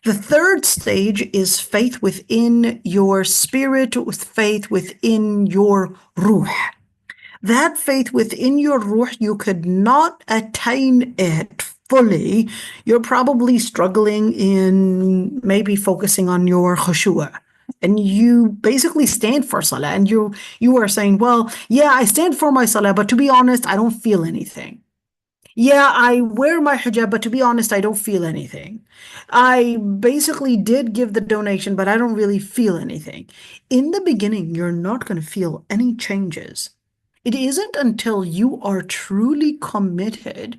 The third stage is faith within your spirit, with faith within your ruh. That faith within your ruh, you could not attain it fully. You're probably struggling in maybe focusing on your khushu'. And you basically stand for salah, and you are saying, well, yeah, I stand for my salah, but to be honest, I don't feel anything. Yeah, I wear my hijab, but to be honest, I don't feel anything. I basically did give the donation, but I don't really feel anything. In the beginning, you're not going to feel any changes. It isn't until you are truly committed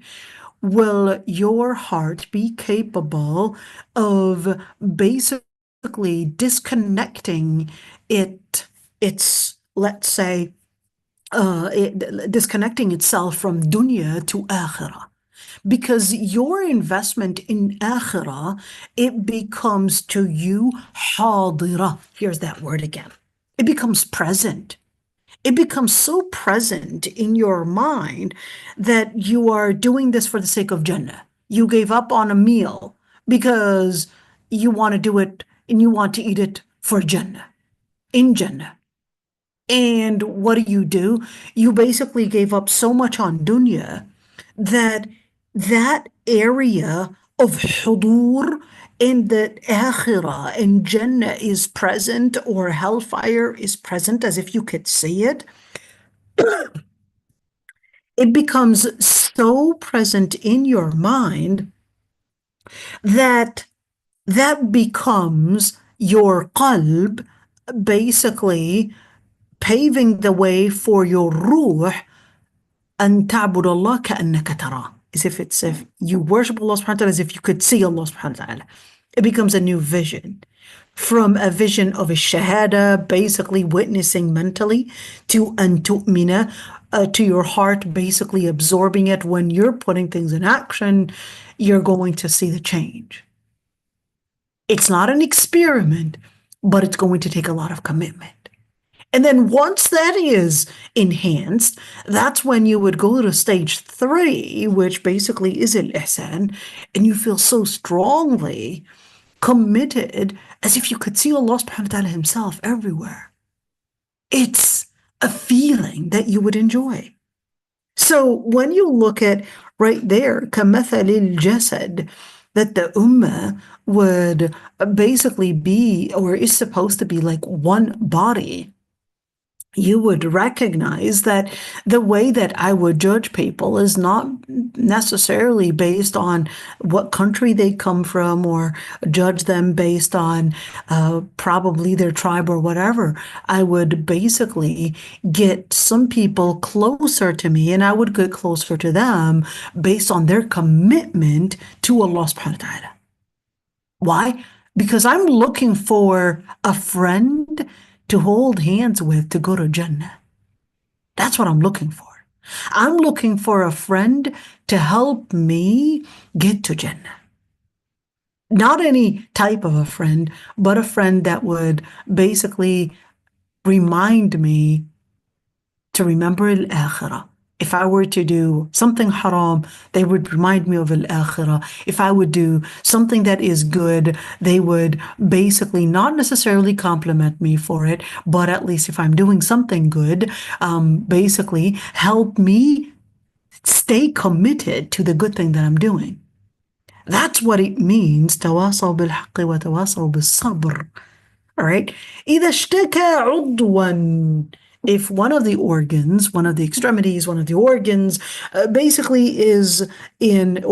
will your heart be capable of basically disconnecting let's say, disconnecting itself from dunya to akhirah. Because your investment in akhirah, it becomes to you hadira. Here's that word again. It becomes present. It becomes so present in your mind that you are doing this for the sake of Jannah. You gave up on a meal because you want to do it and you want to eat it for Jannah, in Jannah. And what do? You basically gave up so much on dunya that that area of hudur and that akhirah and Jannah is present, or hellfire is present, as if you could see it. It becomes so present in your mind that that becomes your qalb, basically paving the way for your ruh, أن تعبد الله كأنك تراه. As if you worship Allah subhanahu wa ta'ala as if you could see Allah subhanahu wa ta'ala. It becomes a new vision. From a vision of a shahada, basically witnessing mentally, to an tu'mina, to your heart basically absorbing it. When you're putting things in action, you're going to see the change. It's not an experiment, but it's going to take a lot of commitment. And then once that is enhanced, that's when you would go to stage 3, which basically is al-ihsan, and you feel so strongly committed as if you could see Allah subhanahu wa ta'ala himself everywhere. It's a feeling that you would enjoy. So when you look at right there, كَمَثَلِ الْجَسَدِ, that the ummah would basically be, or is supposed to be, like one body, you would recognize that the way that I would judge people is not necessarily based on what country they come from, or judge them based on probably their tribe or whatever. I would basically get some people closer to me, and I would get closer to them based on their commitment to Allah subhanahu wa ta'ala. Why? Because I'm looking for a friend to hold hands with to go to Jannah. That's what I'm looking for. I'm looking for a friend to help me get to Jannah. Not any type of a friend, but a friend that would basically remind me to remember al-akhirah. If I were to do something haram, they would remind me of al-akhirah. If I would do something that is good, they would basically not necessarily compliment me for it, but at least if I'm doing something good, basically help me stay committed to the good thing that I'm doing. That's what it means, تواصوا بالحق وتواصوا بالصبر. All right. إذا اشتكى عضوا, if one of the organs, one of the extremities, one of the organs, basically is in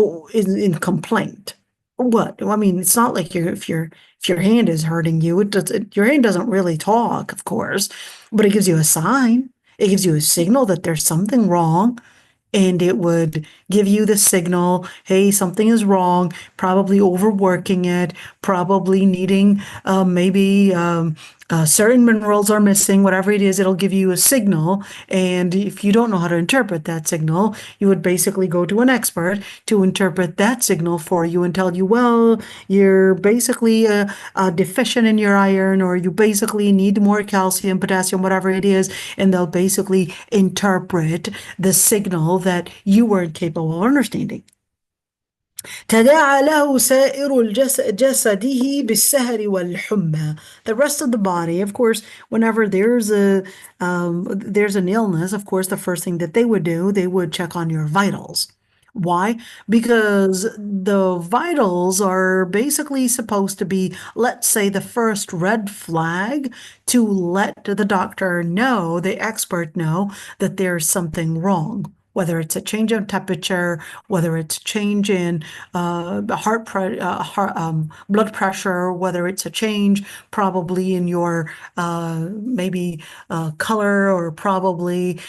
complaint. What? I mean, it's not like if your hand is hurting you, your hand doesn't really talk, of course, but it gives you a sign. It gives you a signal that there's something wrong. And it would give you the signal, hey, something is wrong, probably overworking it, probably needing maybe certain minerals are missing, whatever it is, it'll give you a signal. And if you don't know how to interpret that signal, you would basically go to an expert to interpret that signal for you and tell you, well, you're basically deficient in your iron, or you basically need more calcium, potassium, whatever it is. And they'll basically interpret the signal that you weren't capable of understanding. تداعى له سائر جسده بالسهر والحمى. The rest of the body, of course, whenever there's an illness, of course, the first thing that they would do, they would check on your vitals. Why? Because the vitals are basically supposed to be, let's say, the first red flag to let the doctor know, the expert know, that there's something wrong. whether it's a change in temperature, whether it's a change in blood pressure, whether it's a change probably in your maybe color, or probably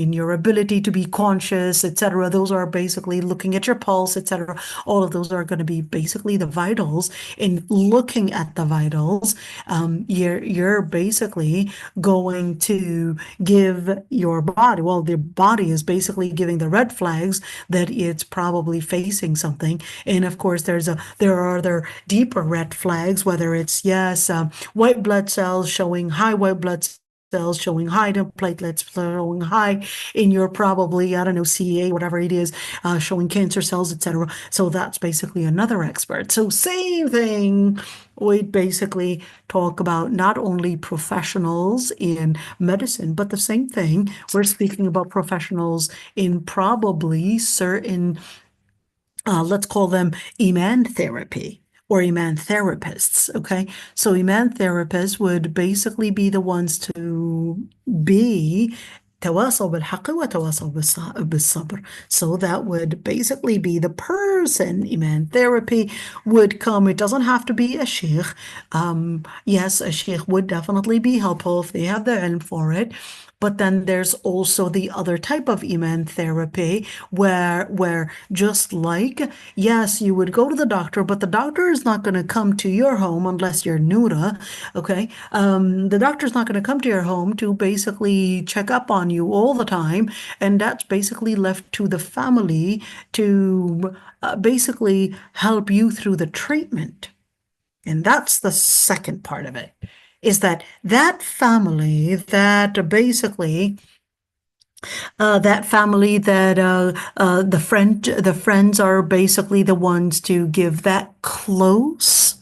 in your ability to be conscious, etc. Those are basically looking at your pulse, etc. All of those are going to be basically the vitals. In looking at the vitals, you're basically going to give your body, well, the body is basically giving the red flags that it's probably facing something. And of course, there are other deeper red flags, whether it's, yes, white blood cells showing high white blood cells, showing high platelets, showing high in your probably, I don't know, CA, whatever it is, showing cancer cells, etc. So that's basically another expert. So same thing. We basically talk about not only professionals in medicine, but the same thing. We're speaking about professionals in probably certain, let's call them Iman therapy or Iman therapists, okay? So Iman therapists would basically be the ones to be تواصوا بالحق وتواصوا بالصبر. So that would basically be the person. Iman therapy would come. It doesn't have to be a sheikh. Yes, a sheikh would definitely be helpful if they have the ilm for it. But then there's also the other type of Iman therapy where just like, yes, you would go to the doctor, but the doctor is not going to come to your home unless you're Noura, okay? The doctor's not going to come to your home to basically check up on you all the time, and that's basically left to the family to basically help you through the treatment. And that's the second part of it, is that family that basically the friends are basically the ones to give that close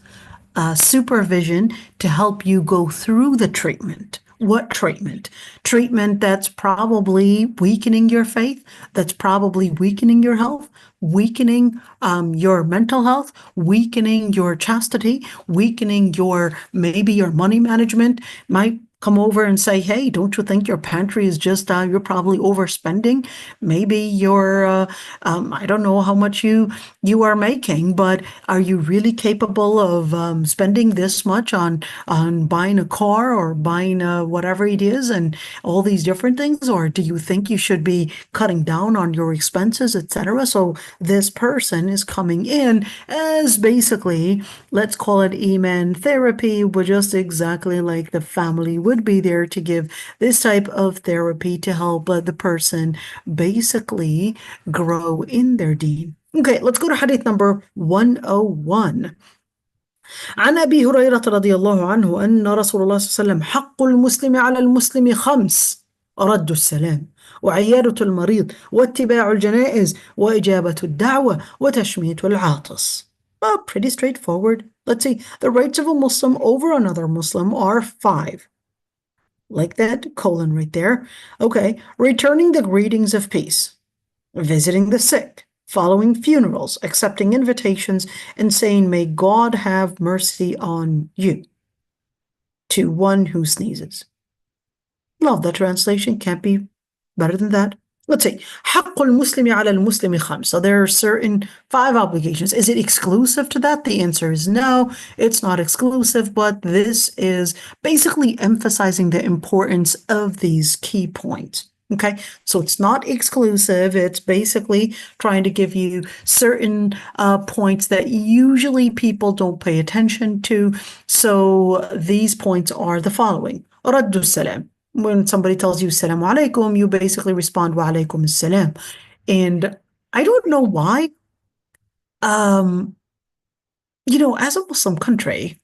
supervision to help you go through the treatment. What treatment? Treatment that's probably weakening your faith, that's probably weakening your health, weakening your mental health, weakening your chastity, weakening maybe your money management. Might come over and say, hey, don't you think your pantry is just, you're probably overspending? Maybe you're, I don't know how much you are making, but are you really capable of spending this much on buying a car or buying whatever it is and all these different things? Or do you think you should be cutting down on your expenses, etc.? So this person is coming in as basically, let's call it Iman therapy, but just exactly like the family would be there to give this type of therapy to help the person basically grow in their deen. Okay, let's go to hadith number 101. عن أبي هريرة رضي الله عنه أن رسول الله صلى الله عليه وسلم حق المسلم على المسلم 5: رد السلام، وعيادة المريض، واتباع الجنائز، وإجابة الدعوة، وتشميت العاطس. Well, pretty straightforward. Let's see. The rights of a Muslim over another Muslim are 5. Like that colon right there. Okay. Returning the greetings of peace, visiting the sick, following funerals, accepting invitations, and saying, may God have mercy on you, to one who sneezes. Love that translation. Can't be better than that. Let's see. حق المسلم على المسلم 5. So there are certain 5 obligations. Is it exclusive to that? The answer is no, it's not exclusive, but this is basically emphasizing the importance of these key points. Okay, so it's not exclusive. It's basically trying to give you certain points that usually people don't pay attention to. So these points are the following. رد السلام. When somebody tells you Assalamu alaikum, you basically respond wa alaikum assalam. And I don't know why, as a Muslim country,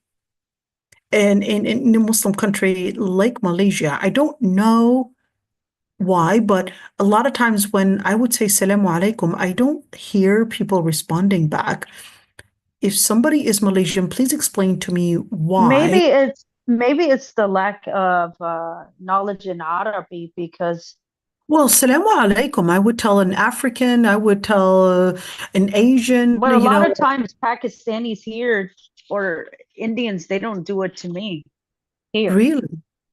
and in a Muslim country like Malaysia, I don't know why, but a lot of times when I would say Assalamu alaikum, I don't hear people responding back. If somebody is Malaysian, please explain to me why. Maybe it's the lack of knowledge in Arabic, because well, Assalamu alaikum, I would tell an African, I would tell an Asian. But a lot of times Pakistanis here or Indians, they don't do it to me here. Really?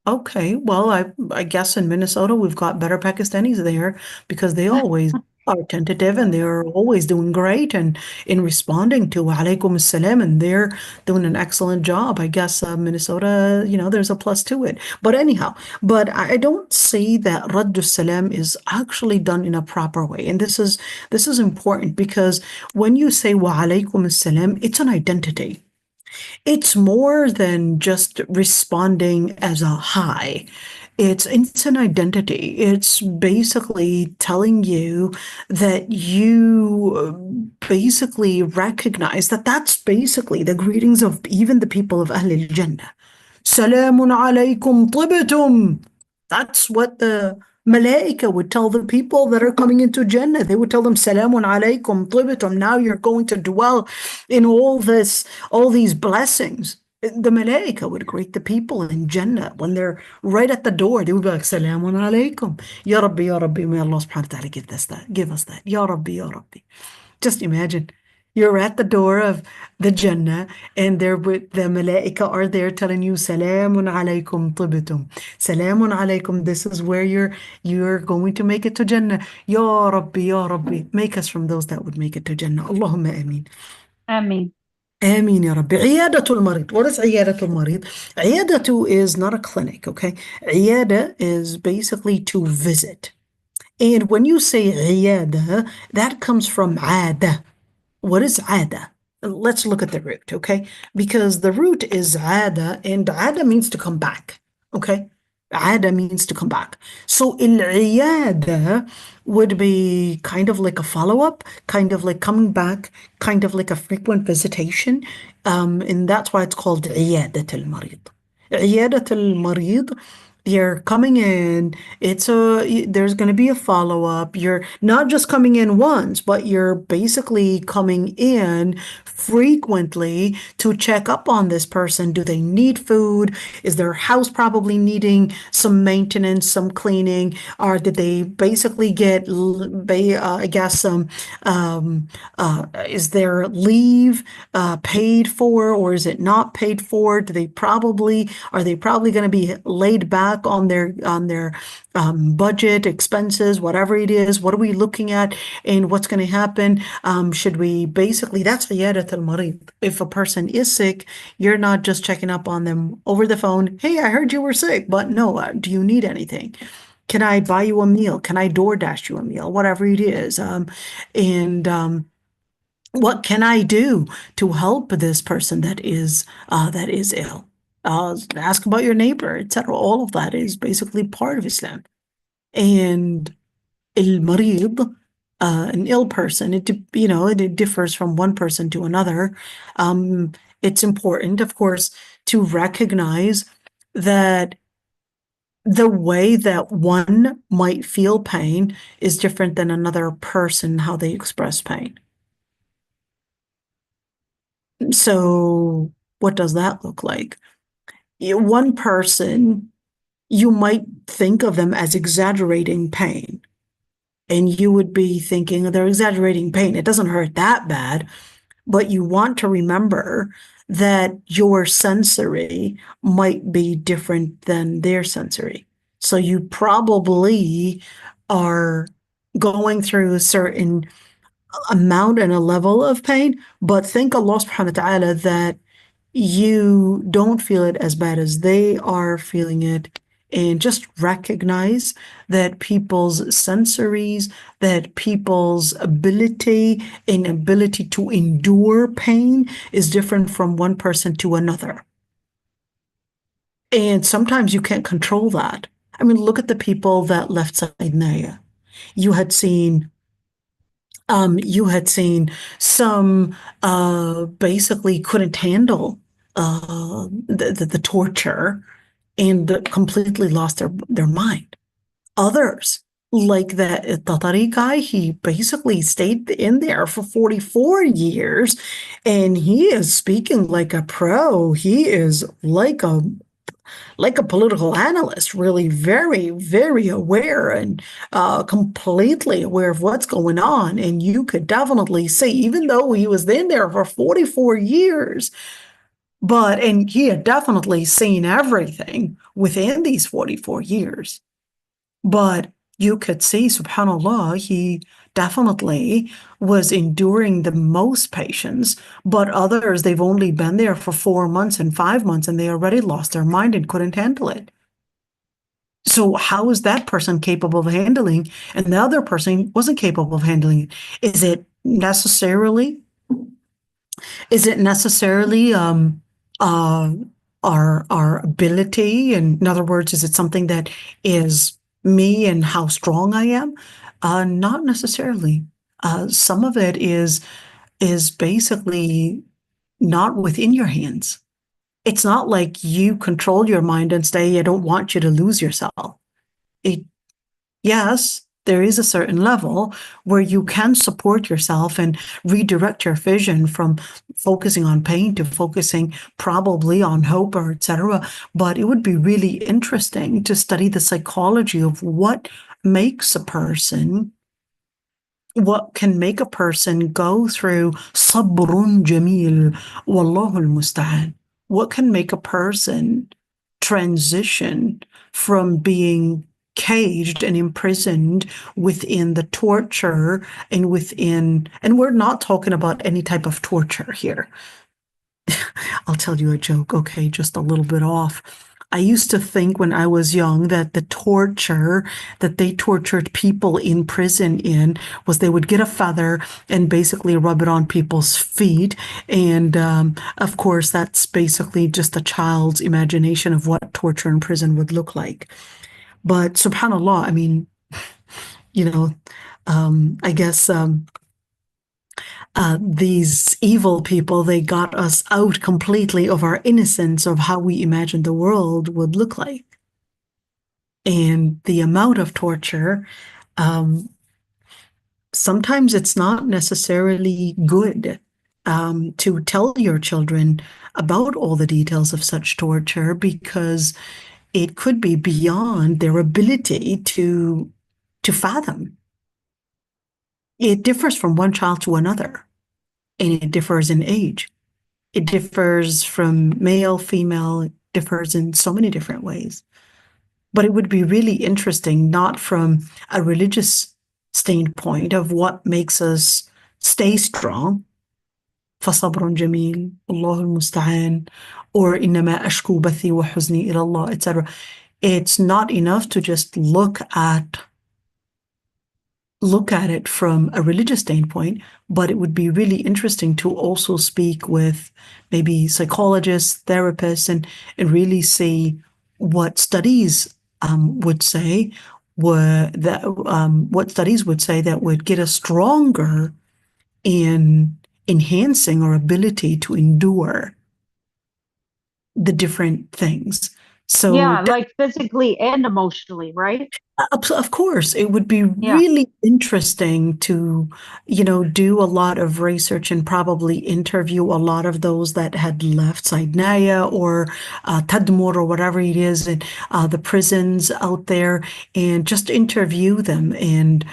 Okay, well, I guess in Minnesota we've got better Pakistanis there because they always are tentative and they're always doing great and in responding to wa alaikum assalam, and they're doing an excellent job. I guess Minnesota, there's a plus to it. But anyhow, but I don't see that Raddu Salam is actually done in a proper way. And this is important because when you say wa alaikum assalam, it's an identity. It's more than just responding as a hi. It's an identity. It's basically telling you that you basically recognize that that's basically the greetings of even the people of Ahl al-Jannah. Salamun alaykum tibtum. That's what the Malaika would tell the people that are coming into Jannah. They would tell them, Salamun alaykum tibtum. Now you're going to dwell in all these blessings. The Malaika would greet the people in Jannah when they're right at the door. They would be like, Salamun alaykum. Ya Rabbi, Ya Rabbi. May Allah subhanahu wa ta'ala give us that. Ya Rabbi, Ya Rabbi. Just imagine you're at the door of the Jannah and the Malaika are there telling you, Salamun alaykum tibtum. Salamun alaykum. This is where you're going to make it to Jannah. Ya Rabbi, Ya Rabbi. Make us from those that would make it to Jannah. Allahumma ameen. Amin. آمين يا رب. عيادة المريض. What is عيادة المريض? عيادة is not a clinic, okay? عيادة is basically to visit. And when you say عيادة, that comes from عادة. What is عادة? Let's look at the root, okay? Because the root is عادة, and عادة means to come back, okay? عادة means to come back. So العيادة would be kind of like a follow-up, kind of like coming back, kind of like a frequent visitation. And that's why it's called عيادة المريض. عيادة المريض, you're coming in, there's going to be a follow-up. You're not just coming in once, but you're basically coming in frequently to check up on this person. Do they need food? Is their house probably needing some maintenance, some cleaning? Or did they basically get, I guess, is their leave paid for, or is it not paid for? Are they probably going to be laid back on their budget, expenses, whatever it is? What are we looking at and what's going to happen? Should we basically, that's عيادة المريض. If a person is sick, you're not just checking up on them over the phone. Hey, I heard you were sick, but no, do you need anything? Can I buy you a meal? Can I DoorDash you a meal? Whatever it is. What can I do to help this person that is ill? Ask about your neighbor, etc. All of that is basically part of Islam. And al-marid, an ill person, it differs from one person to another. It's important, of course, to recognize that the way that one might feel pain is different than another person, how they express pain. So what does that look like? One person, you might think of them as exaggerating pain. And you would be thinking they're exaggerating pain. It doesn't hurt that bad. But you want to remember that your sensory might be different than their sensory. So you probably are going through a certain amount and a level of pain, but thank Allah subhanahu wa ta'ala that you don't feel it as bad as they are feeling it. And just recognize that people's sensories, that people's ability to endure pain is different from one person to another. And sometimes you can't control that. I mean, look at the people that left Saidnaya. You had seen some basically couldn't handle the torture and completely lost their mind. Others, like that Tatari guy, he basically stayed in there for 44 years and he is speaking like a pro. He is like a political analyst, really very, very aware and completely aware of what's going on. And you could definitely see, even though he was in there for 44 years, And he had definitely seen everything within these 44 years. But you could see, subhanAllah, he definitely was enduring the most patience, but others, they've only been there for 4 months and 5 months, and they already lost their mind and couldn't handle it. So how is that person capable of handling, and the other person wasn't capable of handling it? Is it necessarily uh, our ability? And in other words, is it something that is me and how strong I am? Not necessarily. Some of it is basically not within your hands. It's not like you control your mind and say, I don't want you to lose yourself. Yes, there is a certain level where you can support yourself and redirect your vision from focusing on pain to focusing probably on hope or etc. But it would be really interesting to study the psychology of what can make a person go through sabrun jamil, wallahu al-musta'an. What can make a person transition from being caged and imprisoned within the torture and we're not talking about any type of torture here. I'll tell you a joke, okay, just a little bit off. I used to think when I was young that the torture that they tortured people in prison in was they would get a feather and basically rub it on people's feet. And of course, that's basically just a child's imagination of what torture in prison would look like. But subhanAllah, I mean, I guess these evil people, they got us out completely of our innocence of how we imagined the world would look like. And the amount of torture, sometimes it's not necessarily good to tell your children about all the details of such torture, because it could be beyond their ability to fathom. It differs from one child to another, and it differs in age. It differs from male, female, it differs in so many different ways. But it would be really interesting, not from a religious standpoint of what makes us stay strong, فصبر جميل الله المستعان, or إنما أشكو بثي وحزني إلى الله, etc. It's not enough to just look at it from a religious standpoint, but it would be really interesting to also speak with maybe psychologists, therapists, and really see what studies would say that would get us stronger in enhancing our ability to endure the different things. So yeah, like physically and emotionally, right? Of course, it would be really interesting to, do a lot of research and probably interview a lot of those that had left Saidnaya or Tadmur or whatever it is, and the prisons out there, and just interview them and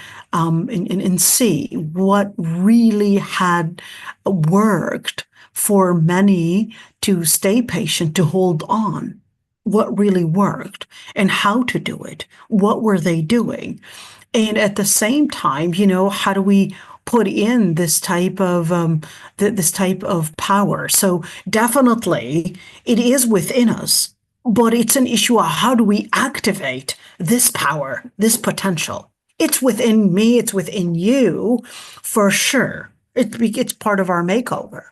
see what really had worked for many to stay patient, to hold on. What really worked and how to do it. What were they doing? And at the same time, how do we put in this type of power? So definitely it is within us, but it's an issue of how do we activate this power, this potential? It's within me, it's within you, for sure. It's part of our makeover.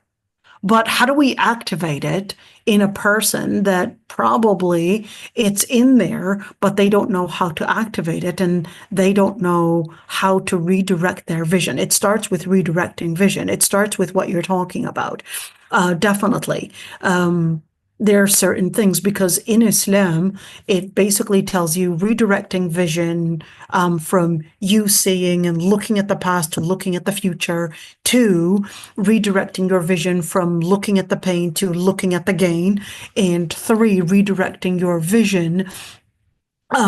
But how do we activate it in a person that probably it's in there, but they don't know how to activate it and they don't know how to redirect their vision? It starts with redirecting vision. It starts with what you're talking about. Definitely. There are certain things, because in Islam, it basically tells you redirecting vision from you seeing and looking at the past to looking at the future, to redirecting your vision from looking at the pain to looking at the gain, and 3, redirecting your vision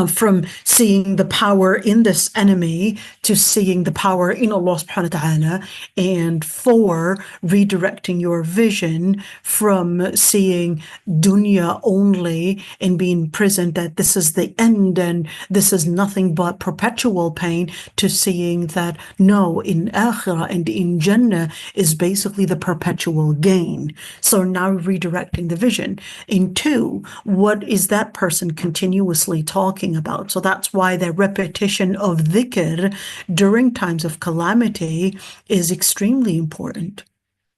from seeing the power in this enemy to seeing the power in Allah subhanahu wa ta'ala, and 4, redirecting your vision from seeing dunya only and being present that this is the end and this is nothing but perpetual pain, to seeing that no, in akhirah and in Jannah is basically the perpetual gain. So now redirecting the vision. In 2, what is that person continuously talking about? So that's why the repetition of dhikr during times of calamity is extremely important.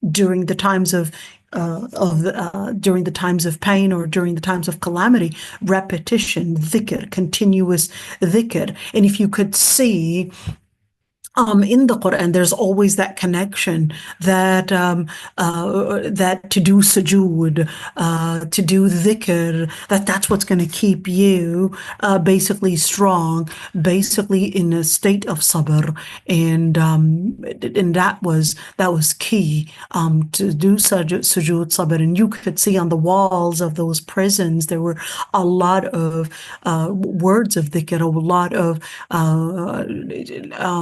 During the times of during the times of pain or during the times of calamity, repetition, dhikr, continuous dhikr. And if you could see in the Quran, there's always that connection that that to do sujood, to do dhikr, that's what's going to keep you basically strong, basically in a state of sabr, and that was key to do sujood sabr. And you could see on the walls of those prisons there were a lot of words of dhikr, a lot of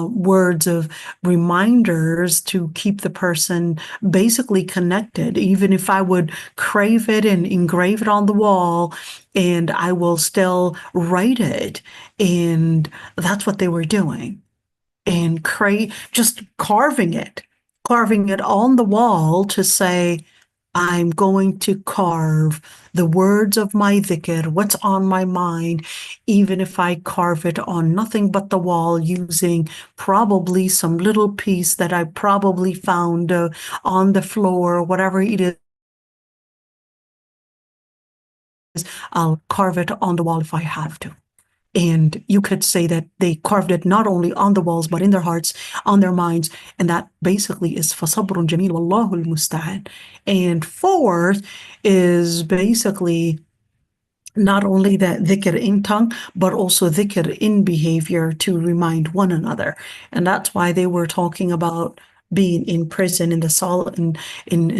words of reminders to keep the person basically connected. Even if I would crave it and engrave it on the wall, and I will still write it. And that's what they were doing. And just carving it on the wall to say, I'm going to carve the words of my dhikr, what's on my mind, even if I carve it on nothing but the wall using probably some little piece that I probably found on the floor, whatever it is. I'll carve it on the wall if I have to. And you could say that they carved it not only on the walls, but in their hearts, on their minds. And that basically is فَصَبْرٌ جَمِيلٌ وَاللَّهُ الْمُسْتَعَانُ. And 4th is basically not only that dhikr in tongue, but also dhikr in behavior to remind one another. And that's why they were talking about being in prison in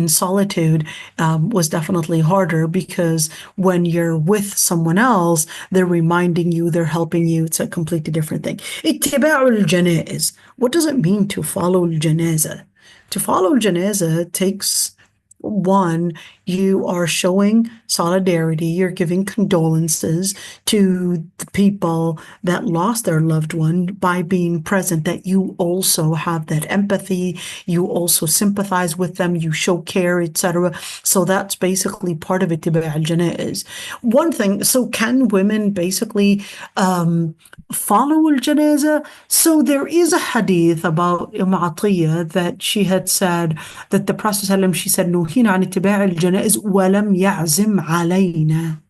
solitude was definitely harder, because when you're with someone else, they're reminding you, they're helping you. It's a completely different thing. اتباع الجنائز. What does it mean to follow al-janaza? To follow al-janaza takes, 1, you are showing solidarity, you're giving condolences to the people that lost their loved one by being present, that you also have that empathy, you also sympathize with them, you show care, etc. So that's basically part of ittiba' al-janaiz. One thing, so can women basically follow al-janaza? So there is a hadith about Atiyah that she had said that the Prophet ﷺ, she said, "Nuhina an ittiba' al-janaiz wa lam ya'zim alayna."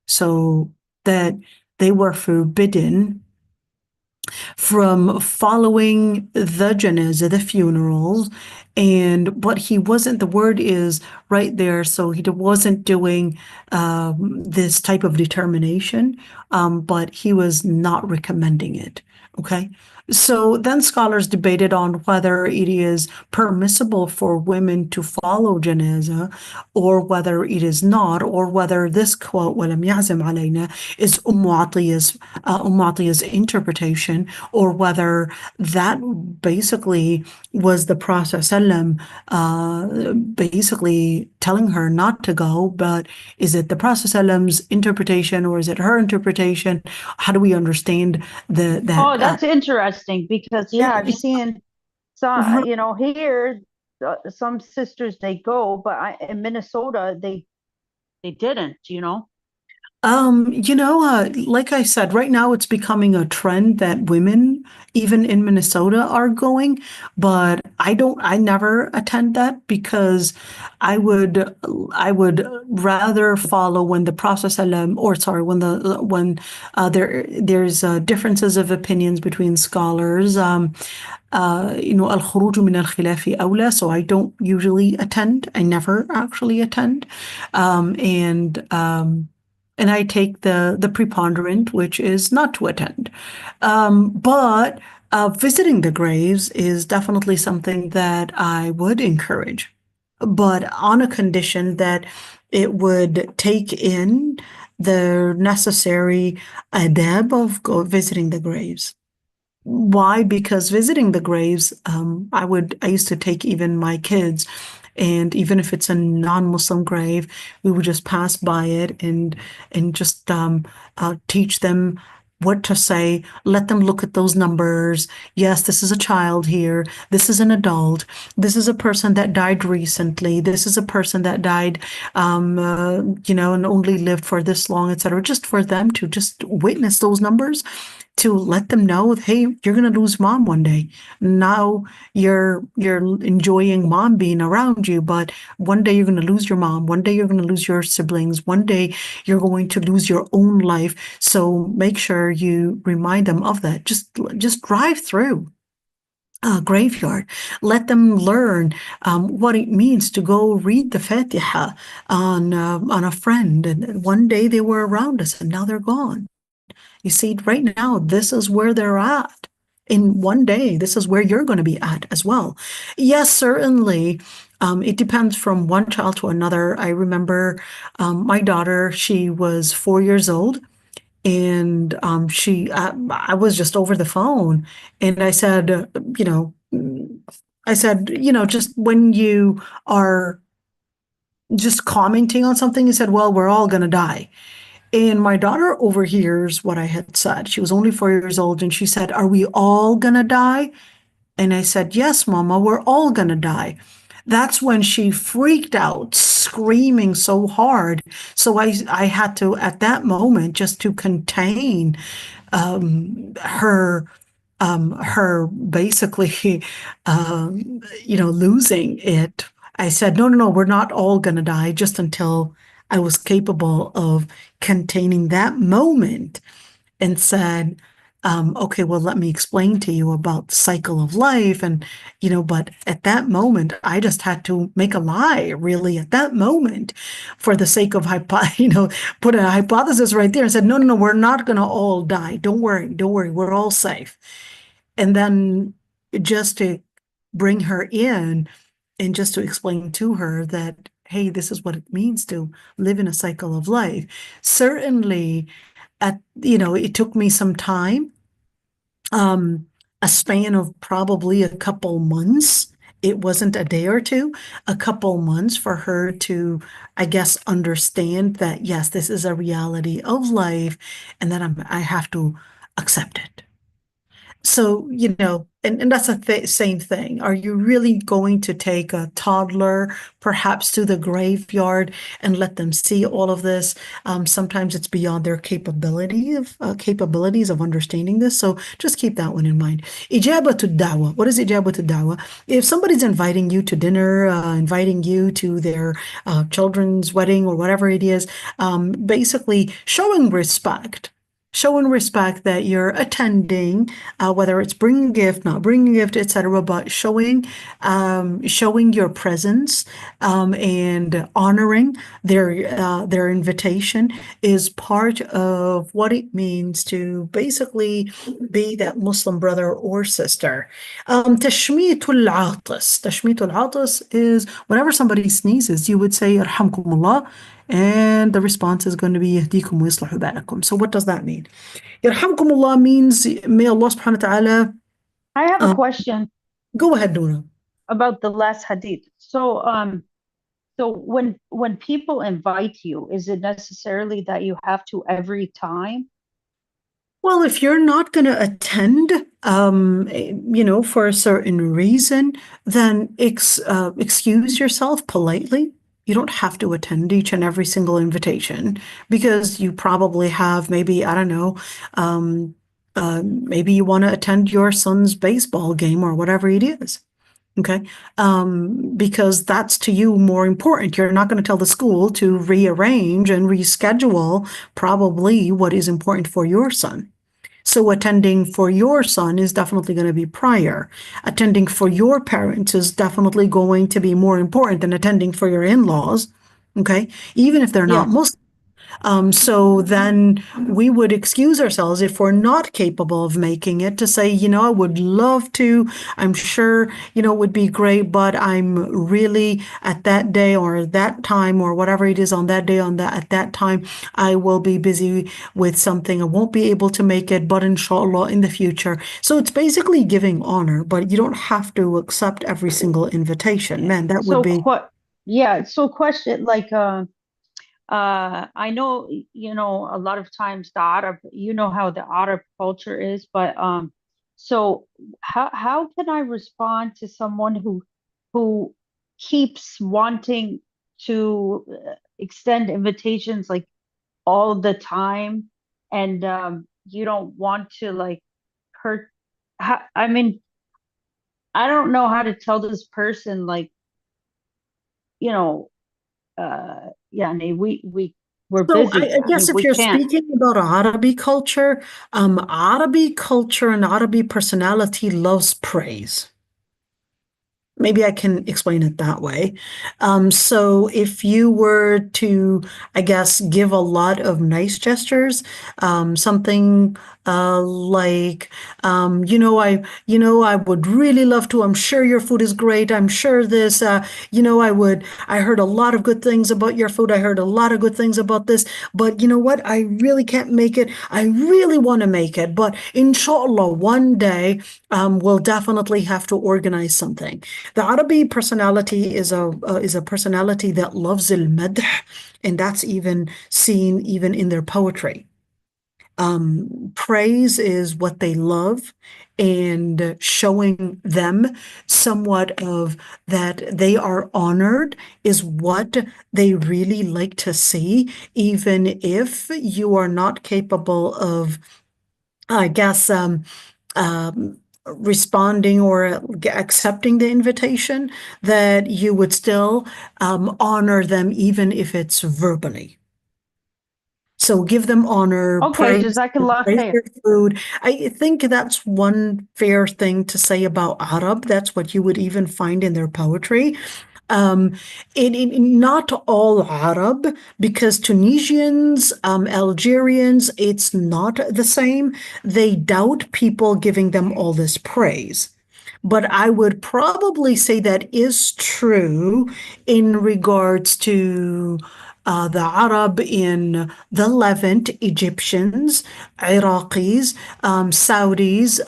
So that they were forbidden from following the janazah, the funerals, but he wasn't, the word is right there, so he wasn't doing this type of determination, but he was not recommending it. Okay, so then scholars debated on whether it is permissible for women to follow janazah or whether it is not, or whether this quote وَلَمْ يَعْزِمْ عَلَيْنَا is Atiyah's interpretation, or whether that basically was the Prophet ﷺ basically telling her not to go. But is it the Prophet ﷺ's interpretation or is it her interpretation? How do we understand that? Oh, that's interesting, because I've seen some, here some sisters, they go, but in Minnesota they didn't. Like I said, right now it's becoming a trend that women, even in Minnesota, are going, but I never attend that, because I would rather follow when the Prophet when there's differences of opinions between scholars. الخروج من الخلاف أولى, so I don't usually attend. I never actually attend, and I take the preponderant, which is not to attend. But visiting the graves is definitely something that I would encourage, but on a condition that it would take in the necessary adab of visiting the graves. Why? Because visiting the graves, I used to take even my kids, and even if it's a non-Muslim grave, we would just pass by it and just teach them what to say, let them look at those numbers. Yes, this is a child here. This is an adult. This is a person that died recently. This is a person that died, and only lived for this long, etc. Just for them to just witness those numbers, to let them know, hey, you're going to lose mom one day. Now you're enjoying mom being around you, but one day you're going to lose your mom. One day you're going to lose your siblings. One day you're going to lose your own life. So make sure you remind them of that. Just drive through a graveyard. Let them learn what it means to go read the Fatiha on a friend. And one day they were around us and now they're gone. You see, right now, this is where they're at. In one day, this is where you're going to be at as well. Yes, certainly. It depends from one child to another. I remember my daughter, she was 4 years old, and I was just over the phone, and I said, just when you are just commenting on something, you said, well, we're all going to die. And my daughter overhears what I had said. She was only 4 years old, and she said, are we all gonna die? And I said, yes, Mama, we're all gonna die. That's when she freaked out, screaming so hard. So I had to, at that moment, just to contain her basically, losing it. I said, no, we're not all going to die, just until I was capable of containing that moment and said, okay, well, let me explain to you about the cycle of life. And, but at that moment, I just had to make a lie, really, at that moment, for the sake of, put a hypothesis right there and said, no, we're not going to all die. Don't worry, we're all safe. And then just to bring her in and just to explain to her that, hey, this is what it means to live in a cycle of life. Certainly, it took me some time, a span of probably a couple months. It wasn't a day or two, a couple months for her to, I guess, understand that, yes, this is a reality of life and that I have to accept it. So, and that's a same thing. Are you really going to take a toddler, perhaps to the graveyard, and let them see all of this? Sometimes it's beyond their capabilities of understanding this. So just keep that one in mind. Ijabatu da'wah. What is ijabatu da'wah? If somebody's inviting you to dinner, inviting you to their children's wedding or whatever it is, basically showing respect that you're attending, whether it's bringing a gift, not bringing a gift, etc., but showing your presence and honoring their invitation is part of what it means to basically be that Muslim brother or sister. Tashmitul atas. Tashmitul atas is whenever somebody sneezes, you would say, Yarhamkumullah. And the response is going to be يهديكم ويصلح بالكم. So what does that mean? يرحمكم means may Allah subhanahu wa ta'ala. I have a question. Go ahead, Noura. About the last hadith. So when people invite you, is it necessarily that you have to every time? Well, if you're not going to attend, for a certain reason, then excuse yourself politely. You don't have to attend each and every single invitation because you probably have maybe, I don't know, maybe you want to attend your son's baseball game or whatever it is. Okay. Because that's to you more important. You're not going to tell the school to rearrange and reschedule probably what is important for your son. So attending for your son is definitely going to be prior. Attending for your parents is definitely going to be more important than attending for your in-laws. Okay. Even if they're not Muslim. So then we would excuse ourselves if we're not capable of making it to say, I would love to. I'm sure, it would be great, but I'm really at that day or that time or whatever it is on that day at that time, I will be busy with something. I won't be able to make it, but inshallah in the future. So it's basically giving honor, but you don't have to accept every single invitation. Man, that would be. So question like I know, a lot of times the Arab, how the Arab culture is, but so how can I respond to someone who keeps wanting to extend invitations like all the time, and you don't want to like hurt. I mean, I don't know how to tell this person like, yeah, we're So busy. I guess if We you're can't. speaking about Arabic culture, Arabic culture and Arabic personality loves praise. Maybe I can explain it that way. So if you were to, I guess, give a lot of nice gestures, something like, I would really love to. I'm sure your food is great. I'm sure this, I heard a lot of good things about your food. I heard a lot of good things about this, but you know what? I really can't make it. I really want to make it, but inshallah, one day, we'll definitely have to organize something. The Arabi personality is a personality that loves al-madh, and that's even seen even in their poetry. Praise is what they love, and showing them somewhat of that they are honored is what they really like to see, even if you are not capable of, I guess, responding or accepting the invitation, that you would still honor them even if it's verbally. So give them honor, Okay, praise Jazakallah khair. their food. I think that's one fair thing to say about Arab. That's what you would even find in their poetry. Um, not all Arab, because Tunisians, Algerians, it's not the same. They doubt people giving them all this praise. But I would probably say that is true in regards to the Arab in the Levant, Egyptians, Iraqis, Saudis,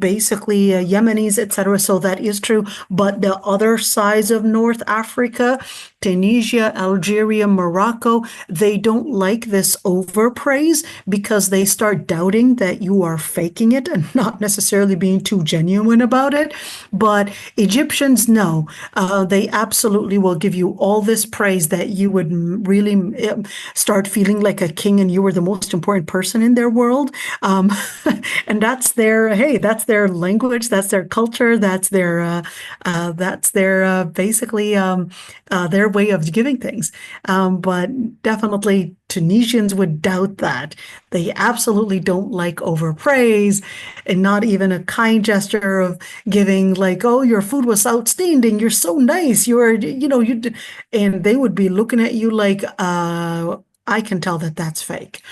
basically Yemenis, etc. So that is true. But the other sides of North Africa, Tunisia, Algeria, Morocco, they don't like this overpraise because they start doubting that you are faking it and not necessarily being too genuine about it. But Egyptians, no, they absolutely will give you all this praise that you would really start feeling like a king and you were the most important person in their world. And that's that's their language, that's their culture, that's their basically their way of giving things. But definitely Tunisians would doubt that. They absolutely don't like overpraise, and not even a kind gesture of giving like, oh, your food was outstanding. You're so nice. And they would be looking at you like, I can tell that that's fake.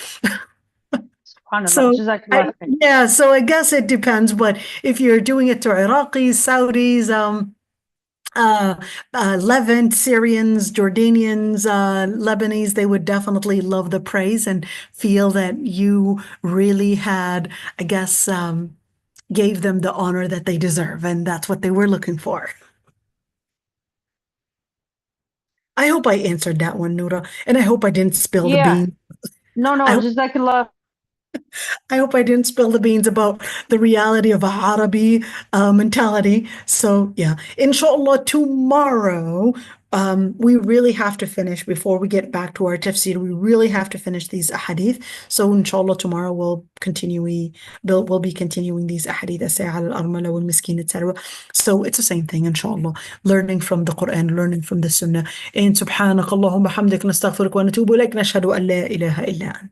SubhanAllah, So Jazakallah khair. yeah, so I guess it depends. But if you're doing it to Iraqis, Saudis, Levant, Syrians, Jordanians, Lebanese, they would definitely love the praise and feel that you really had, I guess, gave them the honor that they deserve, and that's what they were looking for. I hope I answered that one, Noura, and I hope I didn't spill the beans. No, Jazakallah. I hope I didn't spill the beans about the reality of a Arabi mentality. So yeah, inshallah, tomorrow we really have to finish before we get back to our tafsir. We really have to finish these ahadith. So inshallah, tomorrow we'll be continuing these ahadith, al-armala wal-miskin, etc. So it's the same thing, inshallah. Learning from the Quran, learning from the Sunnah. And subhanakallahumma hamdik nastaghfiruka wa natubu ilayk, nashhadu an la ilaha illa ant.